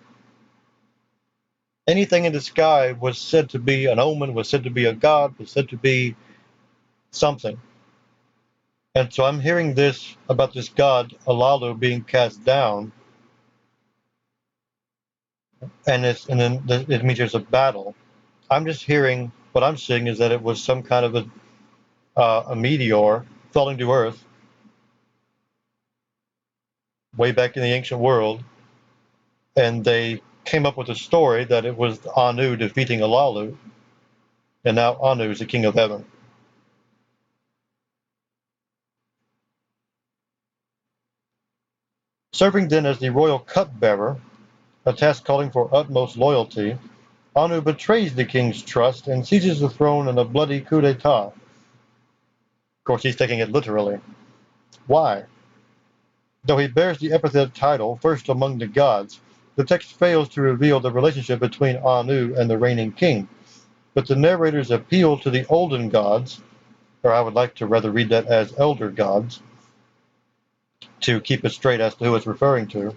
Anything in the sky was said to be an omen, was said to be a god, was said to be something. And so I'm hearing this about this god, Alalu, being cast down, and then it means there's a battle. I'm just hearing, what I'm seeing is that it was some kind of a meteor falling to Earth way back in the ancient world, and they came up with a story that it was Anu defeating Alalu, and now Anu is the king of heaven. Serving then as the royal cupbearer, a task calling for utmost loyalty, Anu betrays the king's trust and seizes the throne in a bloody coup d'etat. Of course, he's taking it literally. Why? Though he bears the epithet title, first among the gods, the text fails to reveal the relationship between Anu and the reigning king. But the narrators appeal to the olden gods, or I would like to rather read that as elder gods, to keep it straight as to who it's referring to.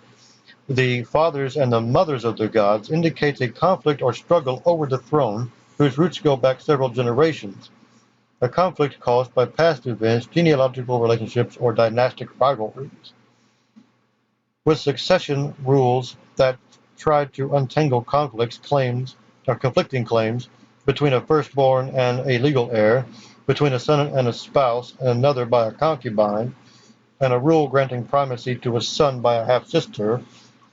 The fathers and the mothers of the gods indicates a conflict or struggle over the throne whose roots go back several generations. A conflict caused by past events, genealogical relationships, or dynastic rivalries. With succession rules that tried to untangle conflicting claims between a firstborn and a legal heir, between a son and a spouse and another by a concubine, and a rule granting primacy to a son by a half-sister,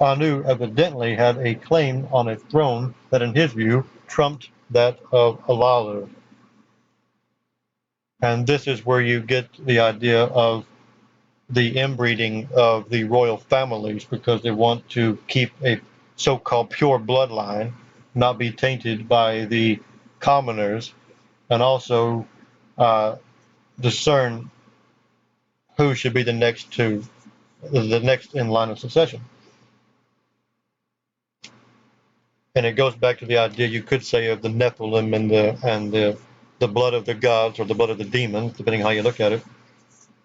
Anu evidently had a claim on a throne that in his view trumped that of Alalu. And this is where you get the idea of the inbreeding of the royal families, because they want to keep a so-called pure bloodline, not be tainted by the commoners, and also discern who should be the next in line of succession. And it goes back to the idea, you could say, of the Nephilim and the blood of the gods or the blood of the demons, depending how you look at it.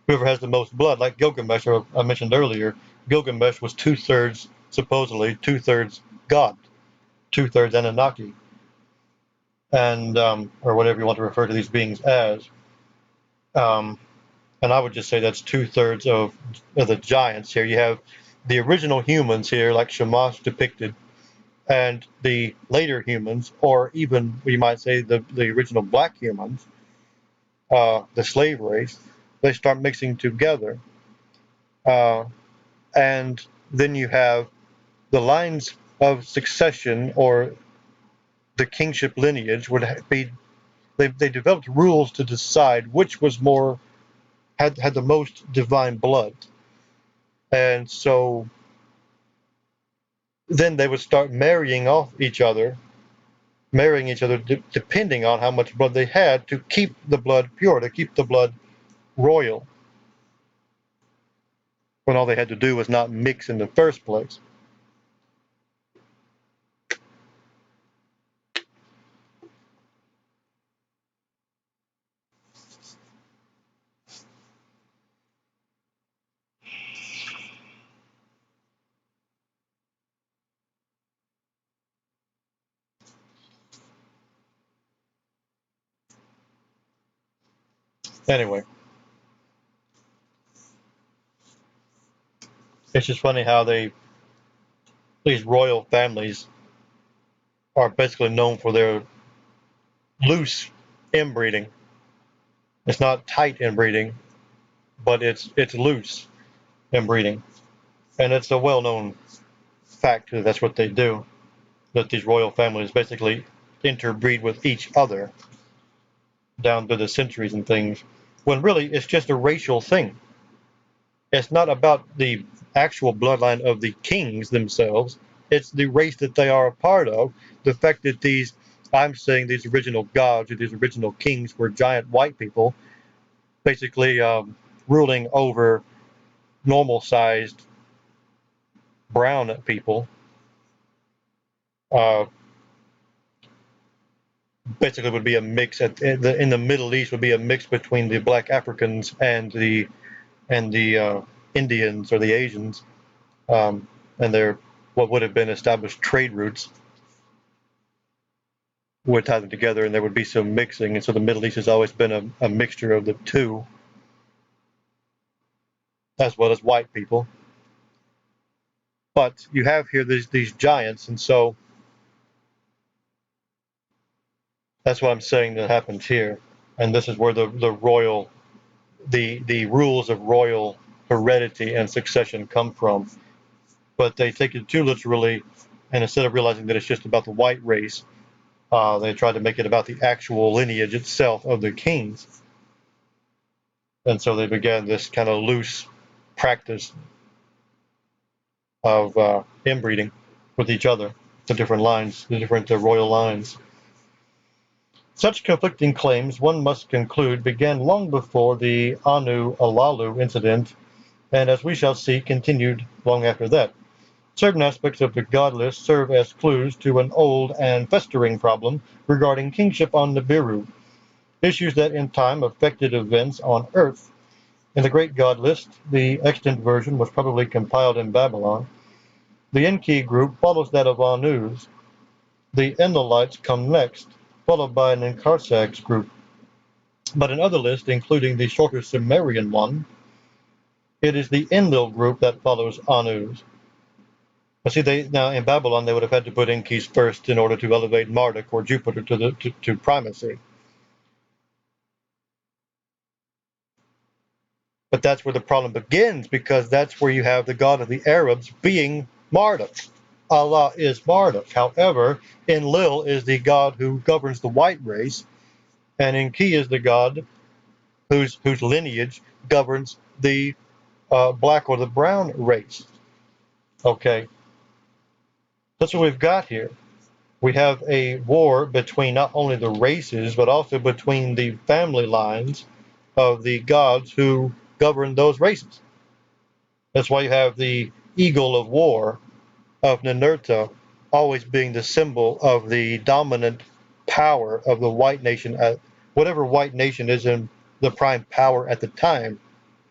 Whoever has the most blood, like Gilgamesh, or I mentioned earlier, Gilgamesh was supposedly two-thirds God, two-thirds Anunnaki, and or whatever you want to refer to these beings as. And I would just say that's 2/3 of the giants here. You have the original humans here, like Shamash depicted, and the later humans, or even we might say the original black humans, the slave race. They start mixing together, uh, and then you have the lines of succession or the kingship lineage would be. They developed rules to decide which was more had the most divine blood, and so then they would start marrying each other depending on how much blood they had to keep the blood pure, to keep the blood royal, when all they had to do was not mix in the first place. Anyway, it's just funny how these royal families are basically known for their loose inbreeding. It's not tight inbreeding, but it's loose inbreeding, and it's a well-known fact that that's what they do. That these royal families basically interbreed with each other down through the centuries and things, when really it's just a racial thing. It's not about the actual bloodline of the kings themselves. It's the race that they are a part of. The fact that I'm saying these original gods or these original kings were giant white people, basically ruling over normal-sized brown people. Uh, Basically, would be a mix in the Middle East would be a mix between the black Africans and the Indians or the Asians, and their what would have been established trade routes would tie them together, and there would be some mixing. And so the Middle East has always been a mixture of the two, as well as white people. But you have here these giants, and so that's what I'm saying that happens here. And this is where the rules of royal heredity and succession come from. But they take it too literally, and instead of realizing that it's just about the white race, they tried to make it about the actual lineage itself of the kings. And so they began this kind of loose practice of inbreeding with each other, the different lines, the different royal lines. Such conflicting claims, one must conclude, began long before the Anu Alalu incident, and as we shall see, continued long after that. Certain aspects of the god list serve as clues to an old and festering problem regarding kingship on Nibiru, issues that in time affected events on Earth. In the Great God List, the extant version was probably compiled in Babylon. The Enki group follows that of Anu's. The Enlilites come next, followed by an Enkarsags group. But in other lists, including the shorter Sumerian one, it is the Enlil group that follows Anu's. But see, now in Babylon they would have had to put Enkis first in order to elevate Marduk or Jupiter to primacy. But that's where the problem begins, because that's where you have the god of the Arabs being Marduk. Allah is Marduk. However, Enlil is the god who governs the white race, and Enki is the god whose lineage governs the black or the brown race. Okay, that's what we've got here. We have a war between not only the races, but also between the family lines of the gods who govern those races. That's why you have the eagle of war of Ninurta always being the symbol of the dominant power of the white nation. Whatever white nation is in the prime power at the time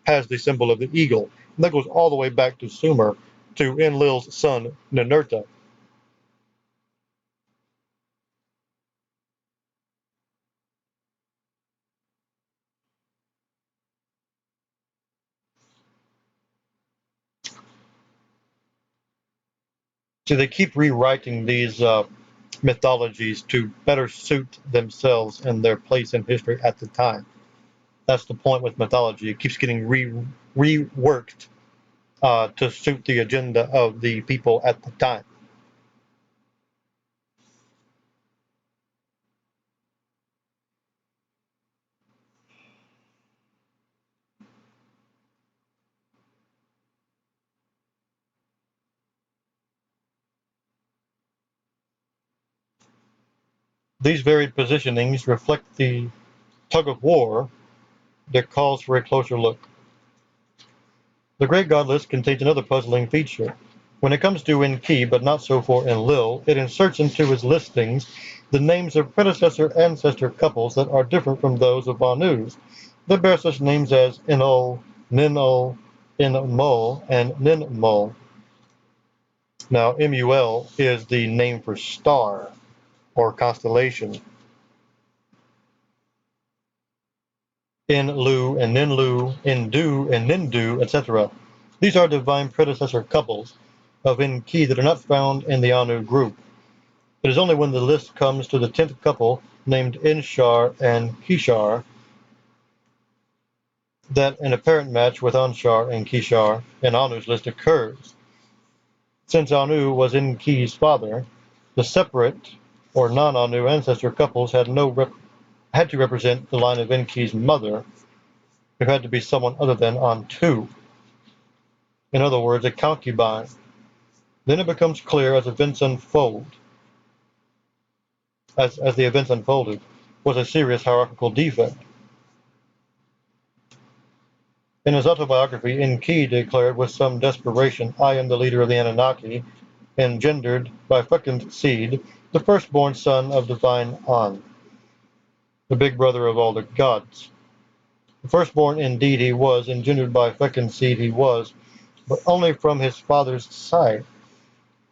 has the symbol of the eagle. And that goes all the way back to Sumer, to Enlil's son, Ninurta. So they keep rewriting these mythologies to better suit themselves and their place in history at the time. That's the point with mythology. It keeps getting reworked to suit the agenda of the people at the time. These varied positionings reflect the tug of war that calls for a closer look. The Great God list contains another puzzling feature. When it comes to Enki, but not so for Enlil, it inserts into its listings the names of predecessor-ancestor couples that are different from those of Anu's. They bear such names as Enul, Ninul, Inmul, and Ninmul. Now, Mul is the name for star or constellation. Enlu and Ninlu, Indu and Nindu, etc. These are divine predecessor couples of Enki that are not found in the Anu group. It is only when the list comes to the 10th couple, named Inshar and Kishar, that an apparent match with Anshar and Kishar in Anu's list occurs. Since Anu was Enki's father, the separate or non-Anu ancestor couples had to represent the line of Enki's mother, who had to be someone other than Antu. In other words, a concubine. Then it becomes clear as the events unfolded, was a serious hierarchical defect. In his autobiography, Enki declared with some desperation, I am the leader of the Anunnaki, engendered by fecund seed, the firstborn son of divine An, the big brother of all the gods. The firstborn indeed he was, engendered by fecund seed he was, but only from his father's side.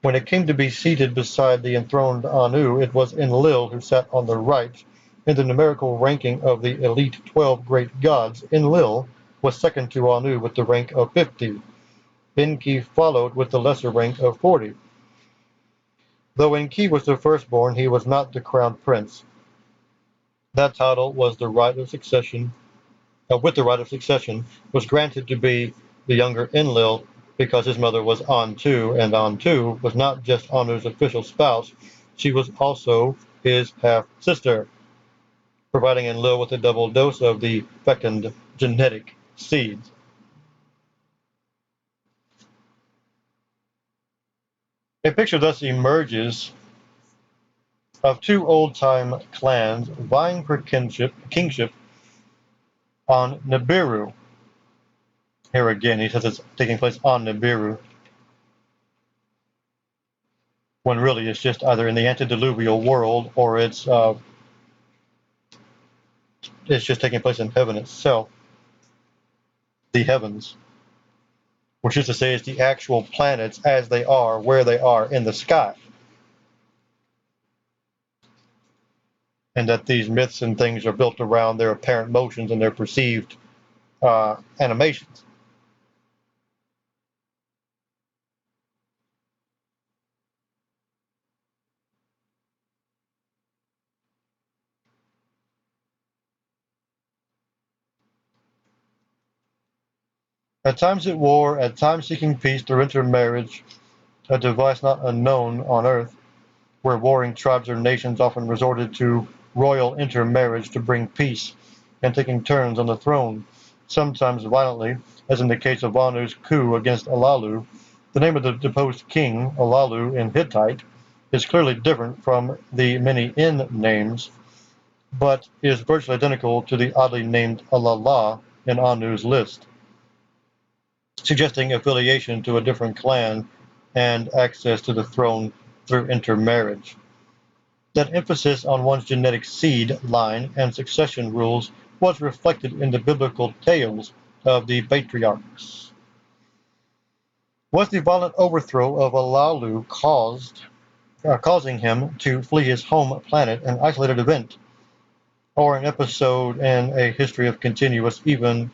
When it came to be seated beside the enthroned Anu, it was Enlil who sat on the right. In the numerical ranking of the elite 12 great gods, Enlil was second to Anu with the rank of 50. Enki followed with the lesser rank of 40. Though Enki was the firstborn, he was not the crown prince. That title was the right of succession, with the right of succession, was granted to be the younger Enlil because his mother was Antu, and Antu was not just Anu's official spouse, she was also his half-sister, providing Enlil with a double dose of the fecund genetic seeds. A picture thus emerges of two old-time clans vying for kingship on Nibiru. Here again, he says it's taking place on Nibiru, when really it's just either in the antediluvial world or it's just taking place in heaven itself, the heavens, which is to say is the actual planets as they are, where they are in the sky. And that these myths and things are built around their apparent motions and their perceived animations. At times at war, at times seeking peace through intermarriage, a device not unknown on earth, where warring tribes or nations often resorted to royal intermarriage to bring peace, and taking turns on the throne, sometimes violently, as in the case of Anu's coup against Alalu. The name of the deposed king, Alalu in Hittite, is clearly different from the many In names, but is virtually identical to the oddly named Alala in Anu's list, suggesting affiliation to a different clan and access to the throne through intermarriage. That emphasis on one's genetic seed line and succession rules was reflected in the biblical tales of the patriarchs. Was the violent overthrow of Alalu causing him to flee his home planet an isolated event, or an episode in a history of continuous, even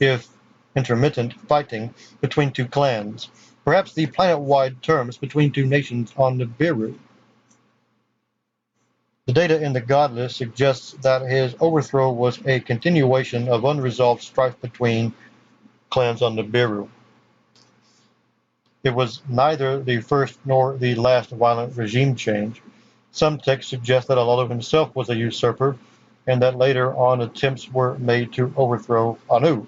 if intermittent, fighting between two clans? perhaps the planet-wide terms between two nations on Nibiru. The data in the God list suggests that his overthrow was a continuation of unresolved strife between clans on Nibiru. It was neither the first nor the last violent regime change. Some texts suggest that Allah himself was a usurper, and that later on attempts were made to overthrow Anu.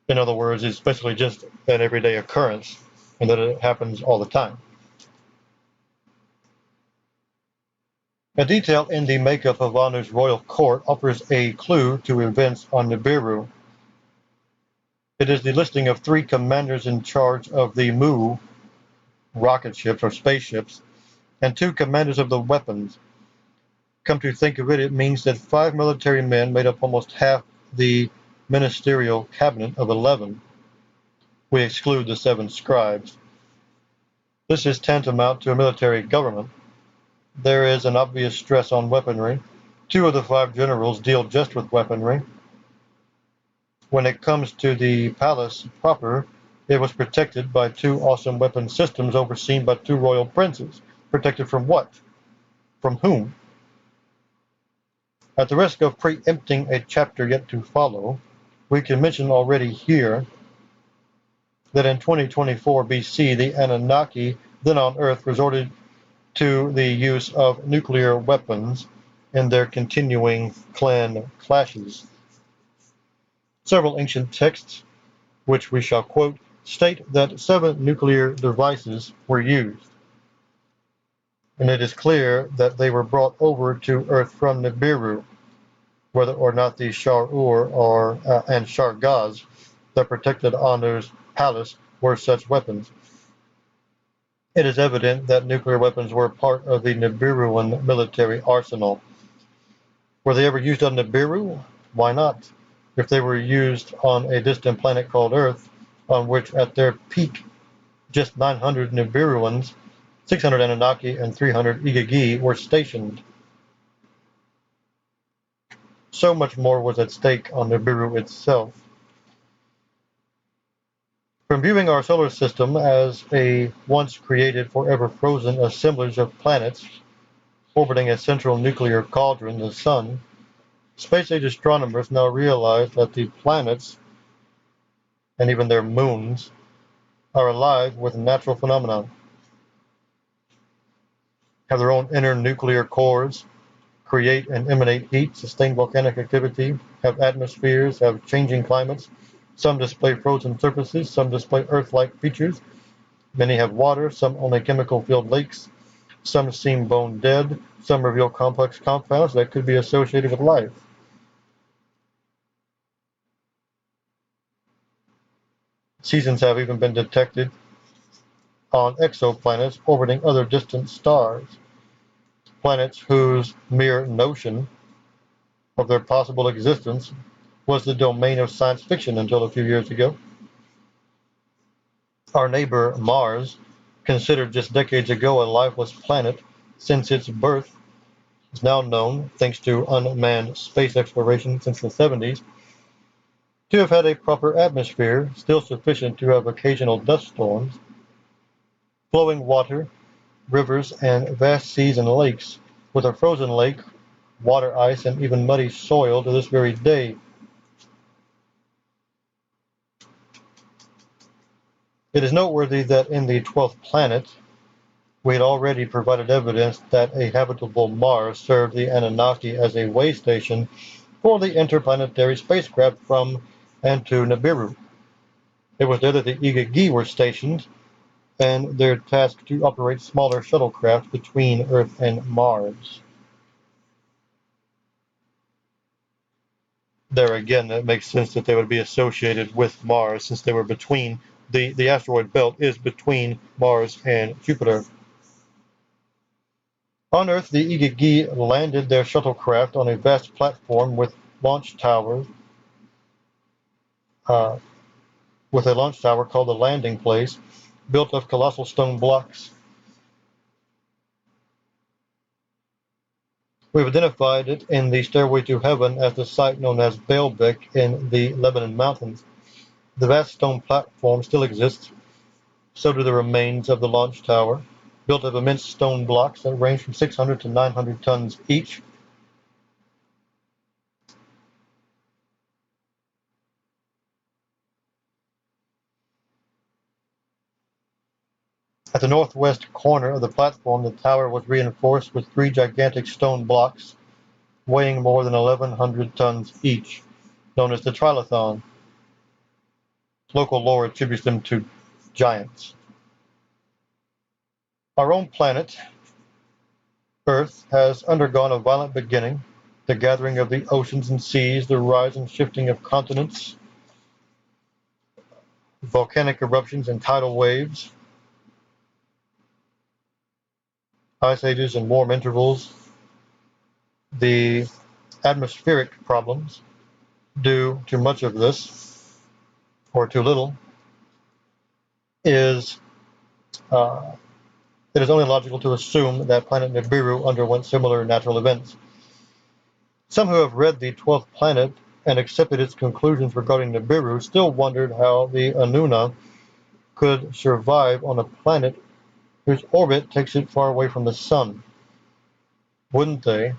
In other words, it's basically just an everyday occurrence, and that it happens all the time. A detail in the makeup of Anu's royal court offers a clue to events on Nibiru. It is the listing of 3 commanders in charge of the Mu rocket ships or spaceships, and 2 commanders of the weapons. Come to think of it, it means that 5 military men made up almost half the ministerial cabinet of 11. We exclude the 7 scribes. This is tantamount to a military government. There is an obvious stress on weaponry. 2 of the 5 generals deal just with weaponry. When it comes to the palace proper, it was protected by 2 awesome weapon systems overseen by 2 royal princes. Protected from what? From whom? At the risk of preempting a chapter yet to follow, we can mention already here that in 2024 BC, the Anunnaki, then on Earth, resorted to the use of nuclear weapons in their continuing clan clashes. Several ancient texts, which we shall quote, state that 7 nuclear devices were used. And it is clear that they were brought over to Earth from Nibiru, whether or not the Shar-Ur and Shar-Gaz that protected Anu's palace were such weapons. It is evident that nuclear weapons were part of the Nibiruan military arsenal. Were they ever used on Nibiru? Why not? If they were used on a distant planet called Earth, on which at their peak just 900 Nibiruans, 600 Anunnaki, and 300 Igigi were stationed. So much more was at stake on Nibiru itself. From viewing our solar system as a once created, forever frozen assemblage of planets orbiting a central nuclear cauldron, the Sun, space-age astronomers now realize that the planets, and even their moons, are alive with natural phenomena, have their own inner nuclear cores, create and emanate heat, sustain volcanic activity, have atmospheres, have changing climates. Some display frozen surfaces, some display Earth-like features. Many have water, some only chemical-filled lakes. Some seem bone dead, some reveal complex compounds that could be associated with life. Seasons have even been detected on exoplanets orbiting other distant stars, planets whose mere notion of their possible existence was the domain of science fiction until a few years ago. Our neighbor Mars, considered just decades ago a lifeless planet since its birth, is now known, thanks to unmanned space exploration since the 70s, to have had a proper atmosphere, still sufficient to have occasional dust storms, flowing water, rivers, and vast seas and lakes, with a frozen lake, water ice, and even muddy soil to this very day. It is noteworthy that in the 12th planet, we had already provided evidence that a habitable Mars served the Anunnaki as a way station for the interplanetary spacecraft from and to Nibiru. It was there that the Igigi were stationed, and their task to operate smaller shuttlecraft between Earth and Mars. There again, it makes sense that they would be associated with Mars, since they were between, the asteroid belt is between Mars and Jupiter. On Earth, the Igigi landed their shuttlecraft on a vast platform with launch towers, with a launch tower called the landing place, built of colossal stone blocks. We've identified it in the Stairway to Heaven as the site known as Baalbek in the Lebanon Mountains. The vast stone platform still exists, So do the remains of the launch tower, built of immense stone blocks that range from 600 to 900 tons each. At the northwest corner of the platform, the tower was reinforced with 3 gigantic stone blocks weighing more than 1,100 tons each, known as the Trilithon. Local lore attributes them to giants. Our own planet, Earth, has undergone a violent beginning, the gathering of the oceans and seas, the rise and shifting of continents, volcanic eruptions and tidal waves, ice ages and warm intervals, the atmospheric problems due to much of this, or too little, is it is only logical to assume that planet Nibiru underwent similar natural events. Some who have read the 12th planet and accepted its conclusions regarding Nibiru still wondered how the Anunnaki could survive on a planet whose orbit takes it far away from the sun. Wouldn't they,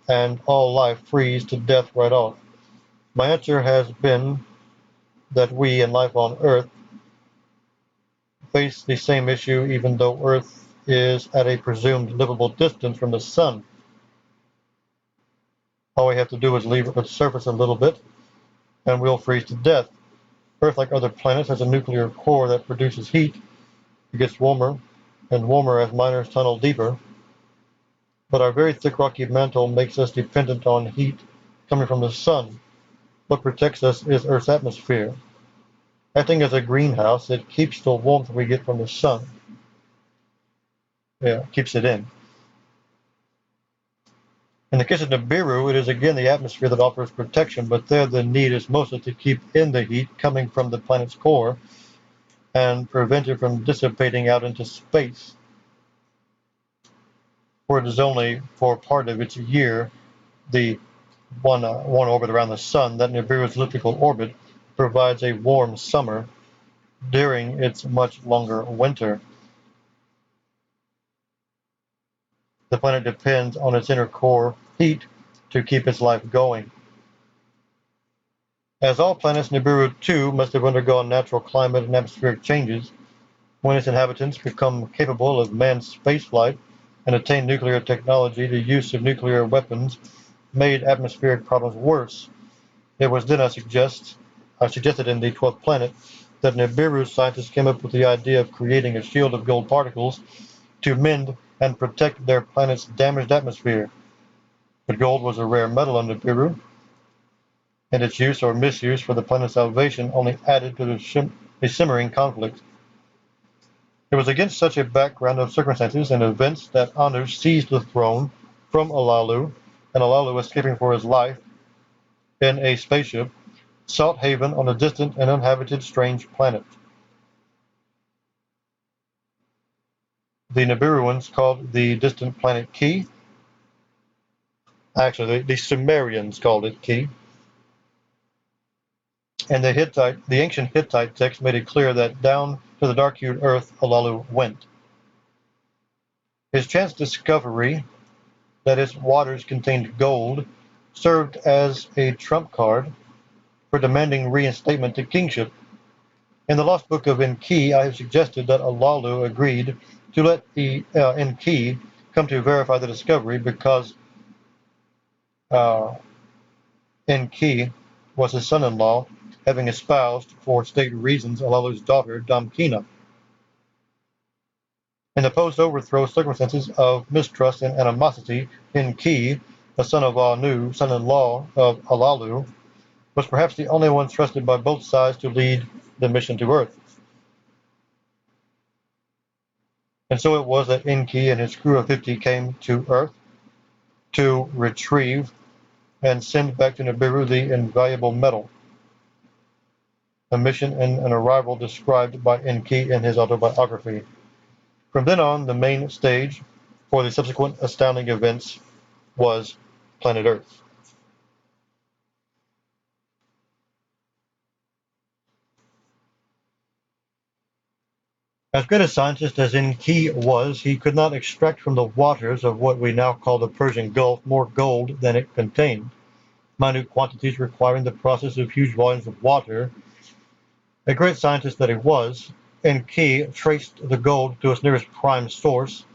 and all life, freeze to death right off? My answer has been that we and life on Earth face the same issue even though Earth is at a presumed livable distance from the sun. All we have to do is leave Earth's surface a little bit, and we'll freeze to death. Earth, like other planets, has a nuclear core that produces heat. It gets warmer and warmer as miners tunnel deeper. But our very thick rocky mantle makes us dependent on heat coming from the sun. What protects us is Earth's atmosphere. Acting as a greenhouse, it keeps the warmth we get from the sun. Yeah, keeps it in. In the case of Nibiru, it is again the atmosphere that offers protection, but there the need is mostly to keep in the heat coming from the planet's core and prevent it from dissipating out into space, where it is only for part of its year, the one orbit around the sun, that Nibiru's elliptical orbit provides a warm summer during its much longer winter. The planet depends on its inner core heat to keep its life going. As all planets, Nibiru too must have undergone natural climate and atmospheric changes. When its inhabitants become capable of manned spaceflight and attain nuclear technology, the use of nuclear weapons made atmospheric problems worse. It was then I suggested in the 12th planet, that Nibiru scientists came up with the idea of creating a shield of gold particles to mend and protect their planet's damaged atmosphere. But gold was a rare metal on Nibiru, and its use or misuse for the planet's salvation only added to the simmering conflict. It was against such a background of circumstances and events that Anu seized the throne from Alalu, and Alalu, escaping for his life in a spaceship, sought haven on a distant and uninhabited strange planet. The Nibiruans called the distant planet Ki. Actually, the Sumerians called it Ki. And the ancient Hittite text made it clear that down to the dark-hued earth Alalu went. His chance discovery that its waters contained gold served as a trump card for demanding reinstatement to kingship. In the lost book of Enki, I have suggested that Alalu agreed to let the Enki come to verify the discovery because Enki was his son-in-law, having espoused, for state reasons, Alalu's daughter, Damkina. In the post-overthrow circumstances of mistrust and animosity, Enki, the son of Anu, son-in-law of Alalu, was perhaps the only one trusted by both sides to lead the mission to Earth. And so it was that Enki and his crew of 50 came to Earth to retrieve and send back to Nibiru the invaluable metal, a mission and an arrival described by Enki in his autobiography. From then on, the main stage for the subsequent astounding events was planet Earth. As great a scientist as Enki was, he could not extract from the waters of what we now call the Persian Gulf more gold than it contained. Minute quantities requiring the process of huge volumes of water. A great scientist that he was, Enki traced the gold to its nearest prime source,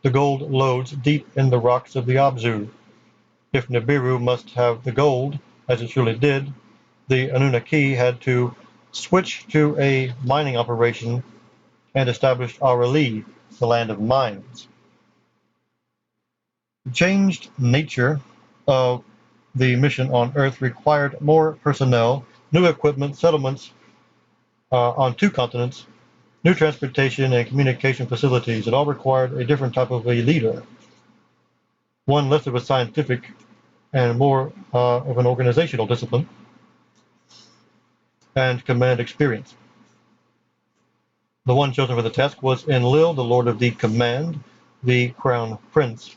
the gold lodes deep in the rocks of the Abzu. If Nibiru must have the gold, as it truly did, the Anunnaki had to switch to a mining operation and established Arali, the land of mines. The changed nature of the mission on Earth required more personnel, new equipment, settlements on 2 continents, new transportation and communication facilities. It all required a different type of a leader, one less of a scientific and more of an organizational discipline and command experience. The one chosen for the task was Enlil, the Lord of the Command, the Crown Prince.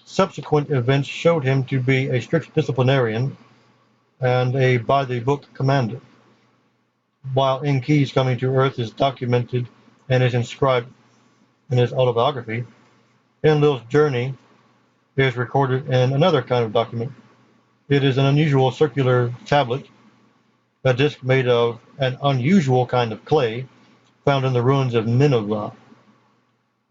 Subsequent events showed him to be a strict disciplinarian and a by-the-book commander. While Enki's coming to Earth is documented and is inscribed in his autobiography, Enlil's journey is recorded in another kind of document. It is an unusual circular tablet, a disc made of an unusual kind of clay found in the ruins of Nineveh.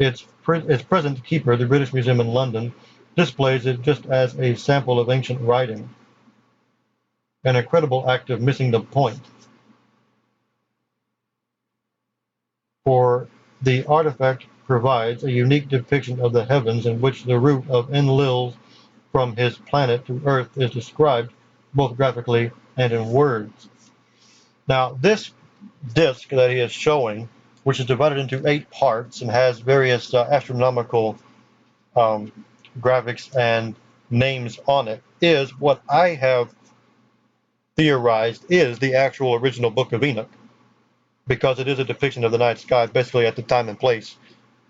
Its present keeper, the British Museum in London, displays it just as a sample of ancient writing. An incredible act of missing the point. For the artifact provides a unique depiction of the heavens in which the route of Enlil from his planet to Earth is described both graphically and in words. Now, this disk that he is showing, which is divided into 8 parts and has various astronomical graphics and names on it, is what I have theorized is the actual original Book of Enoch, because it is a depiction of the night sky basically at the time and place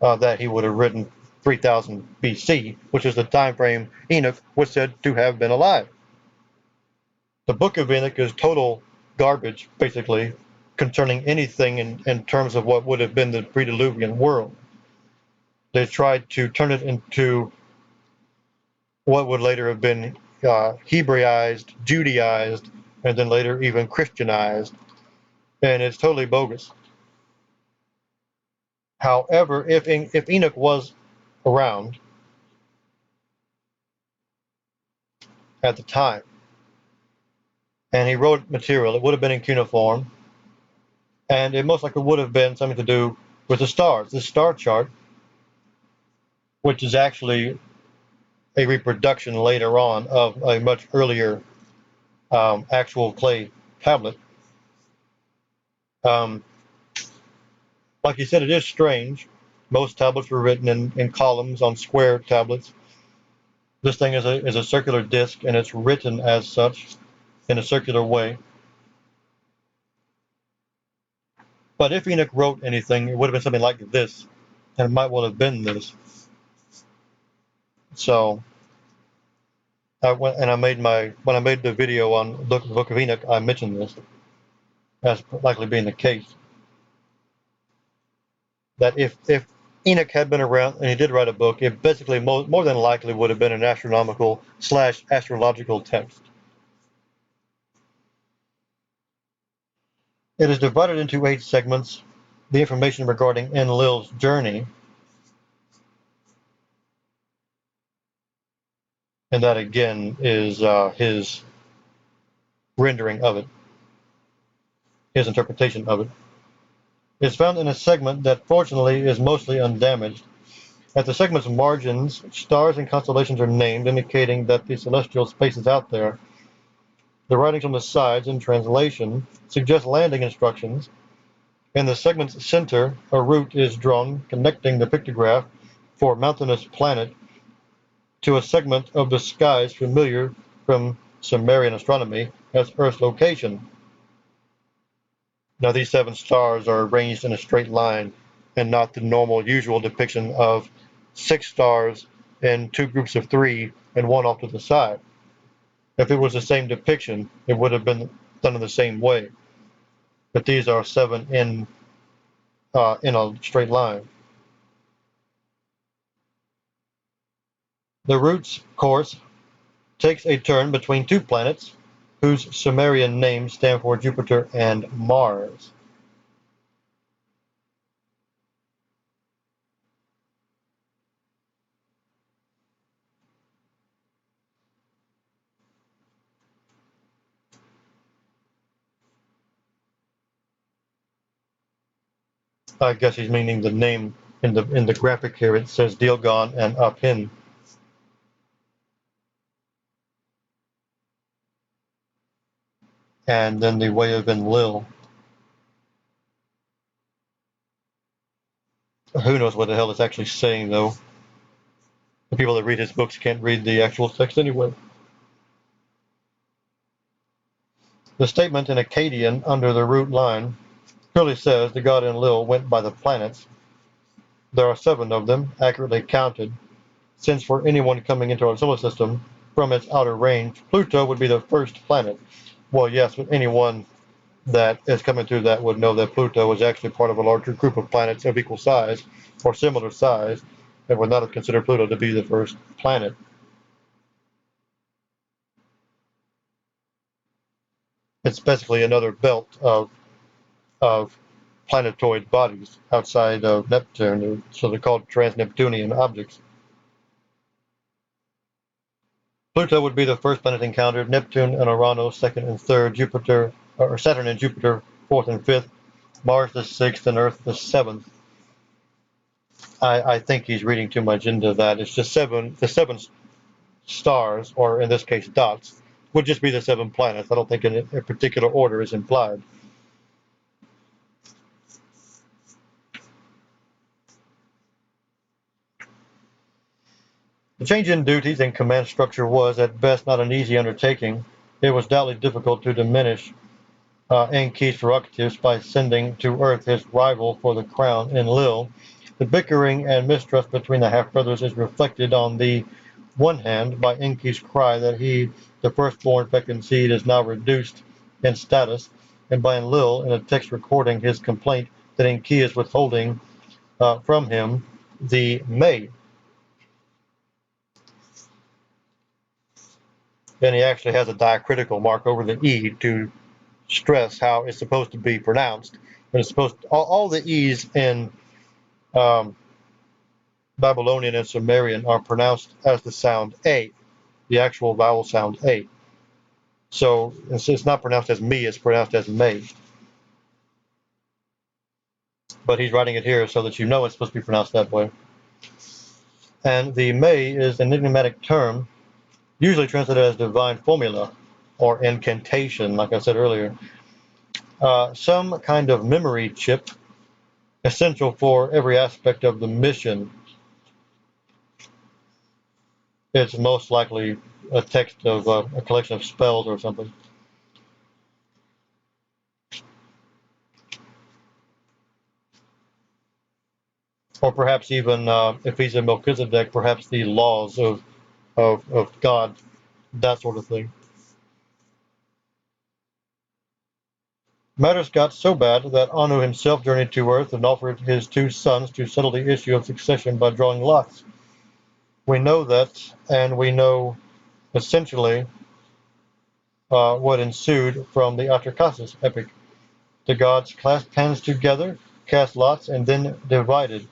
that he would have written 3000 BC, which is the time frame Enoch was said to have been alive. The Book of Enoch is total garbage, basically, concerning anything in terms of what would have been the pre-Diluvian world. They tried to turn it into what would later have been Hebraized, Judaized, and then later even Christianized, and it's totally bogus. However, if Enoch was around at the time and he wrote material, it would have been in cuneiform, and it most likely would have been something to do with the stars. This star chart, which is actually a reproduction later on of a much earlier actual clay tablet. Like you said, it is strange. Most tablets were written in columns on square tablets. This thing is a circular disc, and it's written as such in a circular way. But if Enoch wrote anything, it would have been something like this, and it might well have been this. So, when I made the video on the Book of Enoch, I mentioned this as likely being the case. That if Enoch had been around and he did write a book, it basically more than likely would have been an astronomical / astrological text. It is divided into 8 segments. The information regarding Enlil's journey, and that again is his rendering of it, his interpretation of it, is found in a segment that fortunately is mostly undamaged. At the segment's margins, stars and constellations are named, indicating that the celestial space is out there. The writings on the sides, in translation, suggest landing instructions. In the segment's center, a route is drawn connecting the pictograph for mountainous planet to a segment of the skies familiar from Sumerian astronomy as Earth's location. Now, these 7 stars are arranged in a straight line and not the normal usual depiction of 6 stars in 2 groups of 3 and 1 off to the side. If it was the same depiction, it would have been done in the same way. But these are 7 in in a straight line. The route's course takes a turn between two planets whose Sumerian names stand for Jupiter and Mars. I guess he's meaning the name in the graphic here. It says Dilgon and Apin. And then the way of Enlil. Who knows what the hell it's actually saying, though? The people that read his books can't read the actual text anyway. The statement in Akkadian under the root line clearly says the god Enlil went by the planets. There are 7 of them, accurately counted, since for anyone coming into our solar system from its outer range, Pluto would be the first planet. Well, yes, but anyone that is coming through that would know that Pluto is actually part of a larger group of planets of equal size or similar size, and would not have considered Pluto to be the first planet. It's basically another belt of planetoid bodies outside of Neptune, so they're called trans-Neptunian objects. Pluto would be the first planet encountered, Neptune and Uranus second and third, Jupiter or Saturn and Jupiter fourth and fifth, Mars the sixth, and Earth the seventh. I think he's reading too much into that. It's just the 7 stars, or in this case dots, would just be the 7 planets. I don't think a particular order is implied. The change in duties and command structure was, at best, not an easy undertaking. It was doubly difficult to diminish Enki's prerogatives by sending to Earth his rival for the crown, Enlil. The bickering and mistrust between the half-brothers is reflected on the one hand by Enki's cry that he, the firstborn fecund seed, is now reduced in status, and by Enlil in a text recording his complaint that Enki is withholding from him the May. And he actually has a diacritical mark over the E to stress how it's supposed to be pronounced. But it's supposed to, all the E's in Babylonian and Sumerian are pronounced as the sound A, the actual vowel sound A. So it's not pronounced as me, it's pronounced as May. But he's writing it here so that you know it's supposed to be pronounced that way. And the May is an enigmatic term, usually translated as divine formula or incantation, like I said earlier. Some kind of memory chip essential for every aspect of the mission. It's most likely a text of a collection of spells or something. Or perhaps even, if he's a Melchizedek, perhaps the laws of God, that sort of thing. Matters got so bad that Anu himself journeyed to Earth and offered his 2 sons to settle the issue of succession by drawing lots. We know that, and we know essentially what ensued from the Atrahasis epic. The gods clasped hands together, cast lots, and then divided.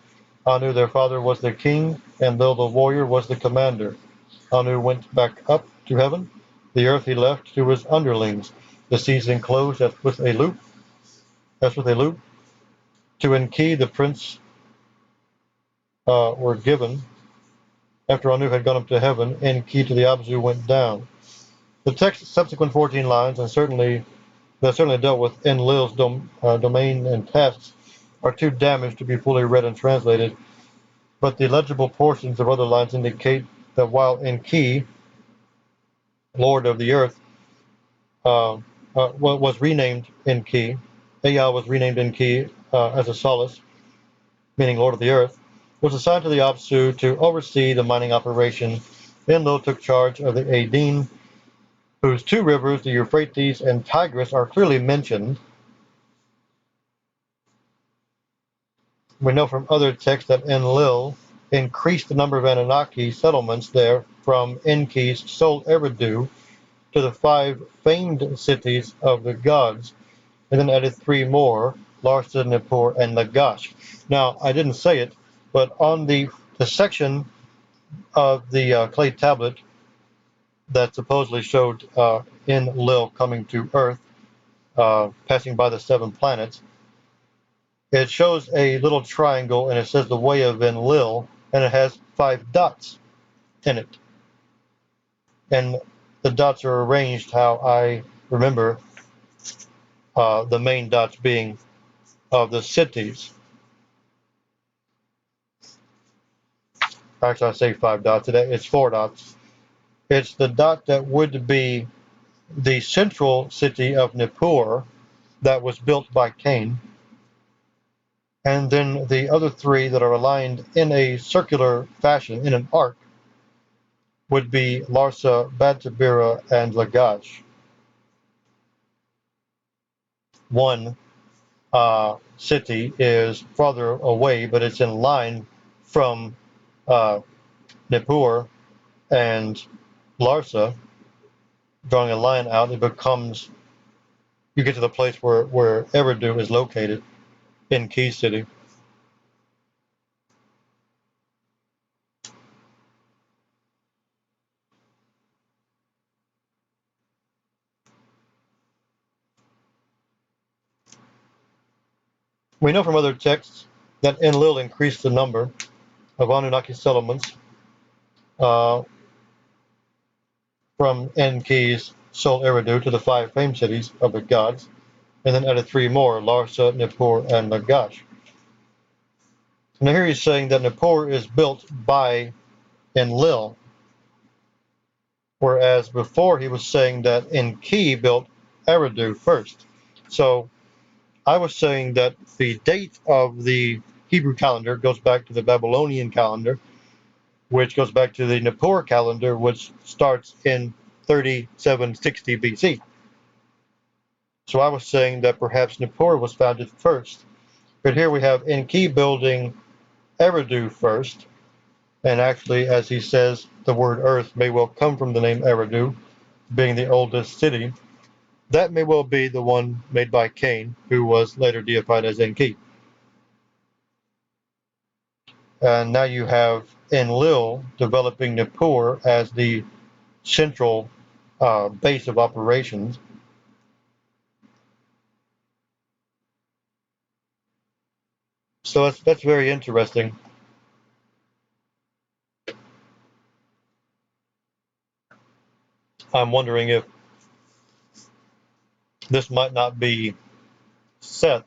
Anu, their father, was the king, and Lil, the warrior, was the commander. Anu went back up to heaven. The earth he left to his underlings. The seas enclosed as with a loop. To Enki, the prince were given. After Anu had gone up to heaven, Enki to the Abzu went down. The text's subsequent 14 lines, and certainly dealt with Enlil's domain and tasks, are too damaged to be fully read and translated, but the legible portions of other lines indicate that while Enki, Lord of the Earth, was renamed Enki, Ea was renamed Enki as a solace, meaning Lord of the Earth, was assigned to the Apsu to oversee the mining operation. Enlil took charge of the Aedean, whose 2 rivers, the Euphrates and Tigris, are clearly mentioned. We know from other texts that Enlil increased the number of Anunnaki settlements there from Enki's sole Eridu to the 5 famed cities of the gods, and then added 3 more, Larsa, Nippur, and Lagash. Now, I didn't say it, but on the section of the clay tablet that supposedly showed Enlil coming to Earth, passing by the 7 planets, it shows a little triangle and it says the way of Enlil, and it has 5 dots in it. And the dots are arranged how I remember, the main dots being of the cities. Actually, I say 5 dots. It's 4 dots. It's the dot that would be the central city of Nippur that was built by Cain. And then the other 3 that are aligned in a circular fashion, in an arc, would be Larsa, Badtabira, and Lagash. One city is farther away, but it's in line from Nippur and Larsa. Drawing a line out, it becomes, you get to the place where Eridu is located in Key City. We know from other texts that Enlil increased the number of Anunnaki settlements from Enki's sole Eridu to the 5 famed cities of the gods, and then added 3 more, Larsa, Nippur, and Lagash. Now here he's saying that Nippur is built by Enlil, whereas before he was saying that Enki built Eridu first. So I was saying that the date of the Hebrew calendar goes back to the Babylonian calendar, which goes back to the Nippur calendar, which starts in 3760 BC. So I was saying that perhaps Nippur was founded first. But here we have Enki building Eridu first, and actually, as he says, the word Earth may well come from the name Eridu, being the oldest city. That may well be the one made by Cain, who was later deified as Enki. And now you have Enlil developing Nippur as the central base of operations. So that's very interesting. I'm wondering if this might not be Seth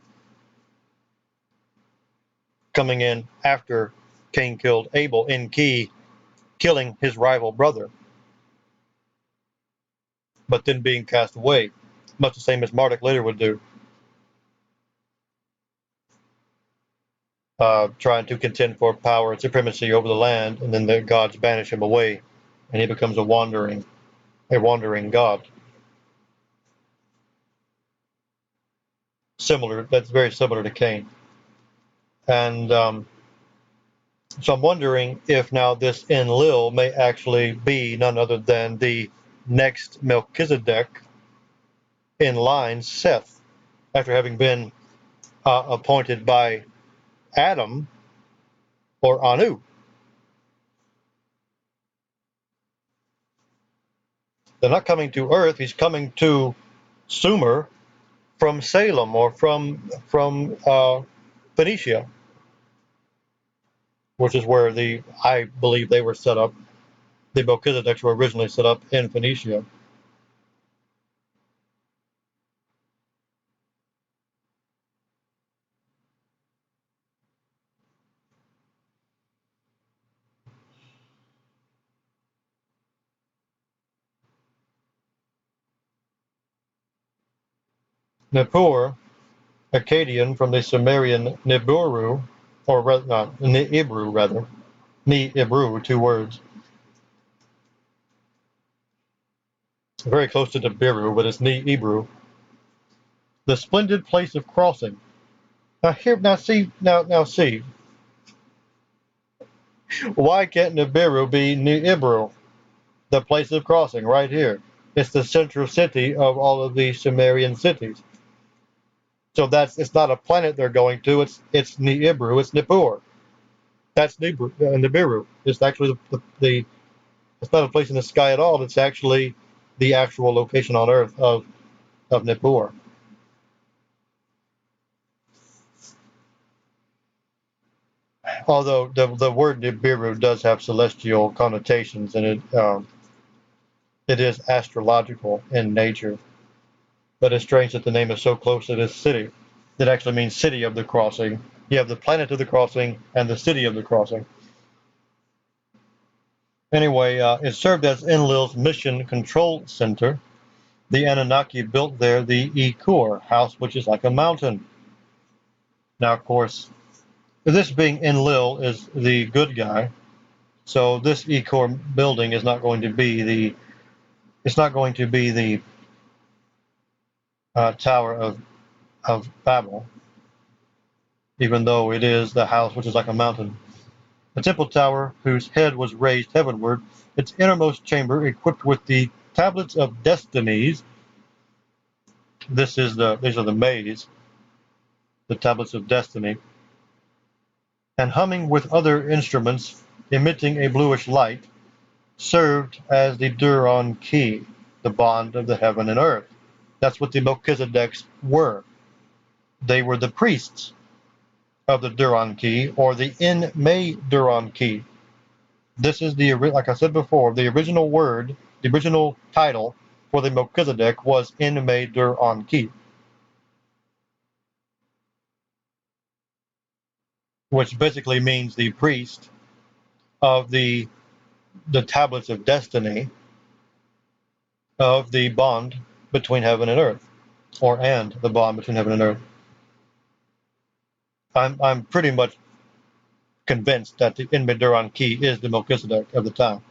coming in after Cain killed Abel, Enki killing his rival brother, but then being cast away, much the same as Marduk later would do, trying to contend for power and supremacy over the land, and then the gods banish him away, and he becomes a wandering god. That's very similar to Cain. And so I'm wondering if now this Enlil may actually be none other than the next Melchizedek in line, Seth, after having been appointed by Adam or Anu. They're not coming to Earth. He's coming to Sumer from Salem or from Phoenicia, which is where I believe they were set up. The Melchizedeks were originally set up in Phoenicia. Nippur, Akkadian from the Sumerian Nibiru, or Ni'ibru rather, Ni'ibru, 2 words. Very close to Nibiru, but it's Ni'ibru. The splendid place of crossing. Now see, why can't Nibiru be Nibiru, the place of crossing, right here? It's the central city of all of the Sumerian cities. So it's not a planet they're going to. It's Nibiru. It's Nippur. That's Nibiru. It's actually the it's not a place in the sky at all. It's actually the actual location on Earth of Nippur. Although the word Nibiru does have celestial connotations, and it is astrological in nature. But it's strange that the name is so close to this city. It actually means city of the crossing. You have the planet of the crossing and the city of the crossing. Anyway, it served as Enlil's mission control center. The Anunnaki built there the Ekur house, which is like a mountain. Now, of course, this being Enlil is the good guy, so this Ekur building is not going to be the Tower of Babel, even though it is the house which is like a mountain. A temple tower whose head was raised heavenward, its innermost chamber equipped with the tablets of destinies. These are the maze, the tablets of destiny, and humming with other instruments, emitting a bluish light, served as the Duron key, the bond of the heaven and earth. That's what the Melchizedeks were. They were the priests of the Duron key, or the In May Duron key. This is like I said before, the original title for the Melchizedek was In May Duron key, which basically means the priest of the tablets of destiny of the bond between heaven and earth, and the bond between heaven and earth. I'm pretty much convinced that the In May Duron key is the Melchizedek of the time.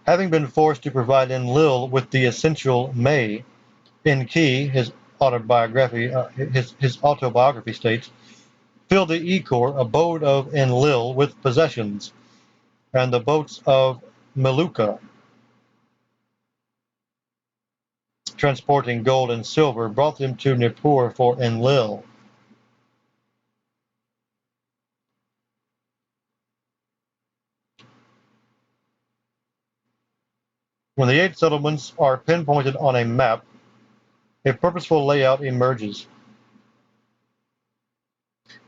Having been forced to provide Enlil with the essential May, Enki, his autobiography states, filled the Ekur abode of Enlil with possessions, and the boats of Meluka, transporting gold and silver, brought them to Nippur for Enlil. When the 8 settlements are pinpointed on a map, a purposeful layout emerges.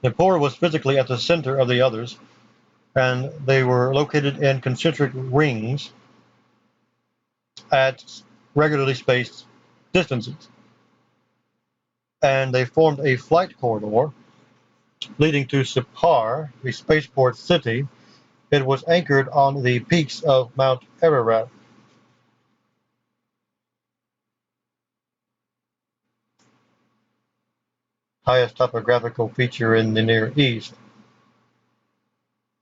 Nippur was physically at the center of the others, and they were located in concentric rings at regularly spaced distances. And they formed a flight corridor leading to Sippar, the spaceport city. It was anchored on the peaks of Mount Ararat. Highest topographical feature in the Near East.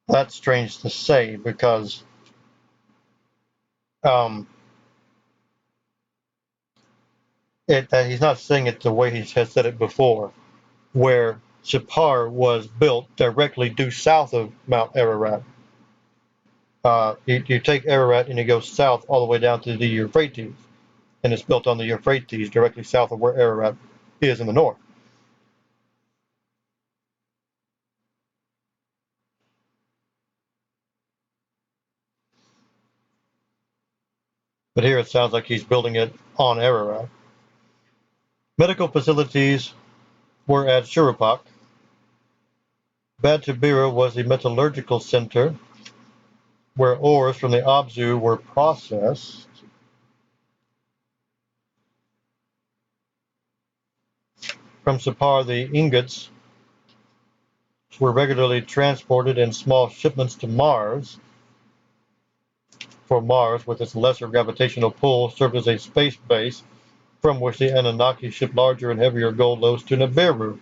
That's strange to say because um, he's not saying it the way he has said it before, where Sippar was built directly due south of Mount Ararat. You take Ararat and you go south all the way down to the Euphrates, and it's built on the Euphrates directly south of where Ararat is in the north. But here it sounds like he's building it on Ararat. Medical facilities were at Shurupak. Bad Tabira was the metallurgical center where ores from the Abzu were processed. From Sippar, the ingots were regularly transported in small shipments to Mars. For Mars, with its lesser gravitational pull, served as a space base from which the Anunnaki shipped larger and heavier gold loads to Nibiru.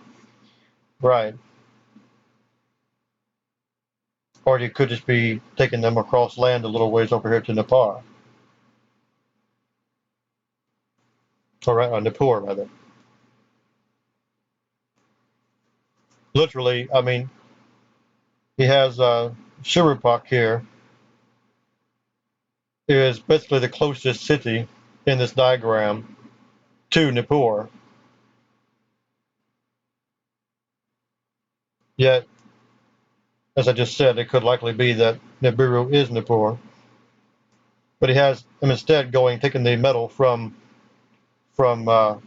Right. Or you could just be taking them across land a little ways over here to Nippur. Or Nippur, rather. Literally, I mean, he has Shuruppak here is basically the closest city in this diagram to Nippur. Yet, as I just said, it could likely be that Nibiru is Nippur. But he has him instead taking the metal from Shuruppak,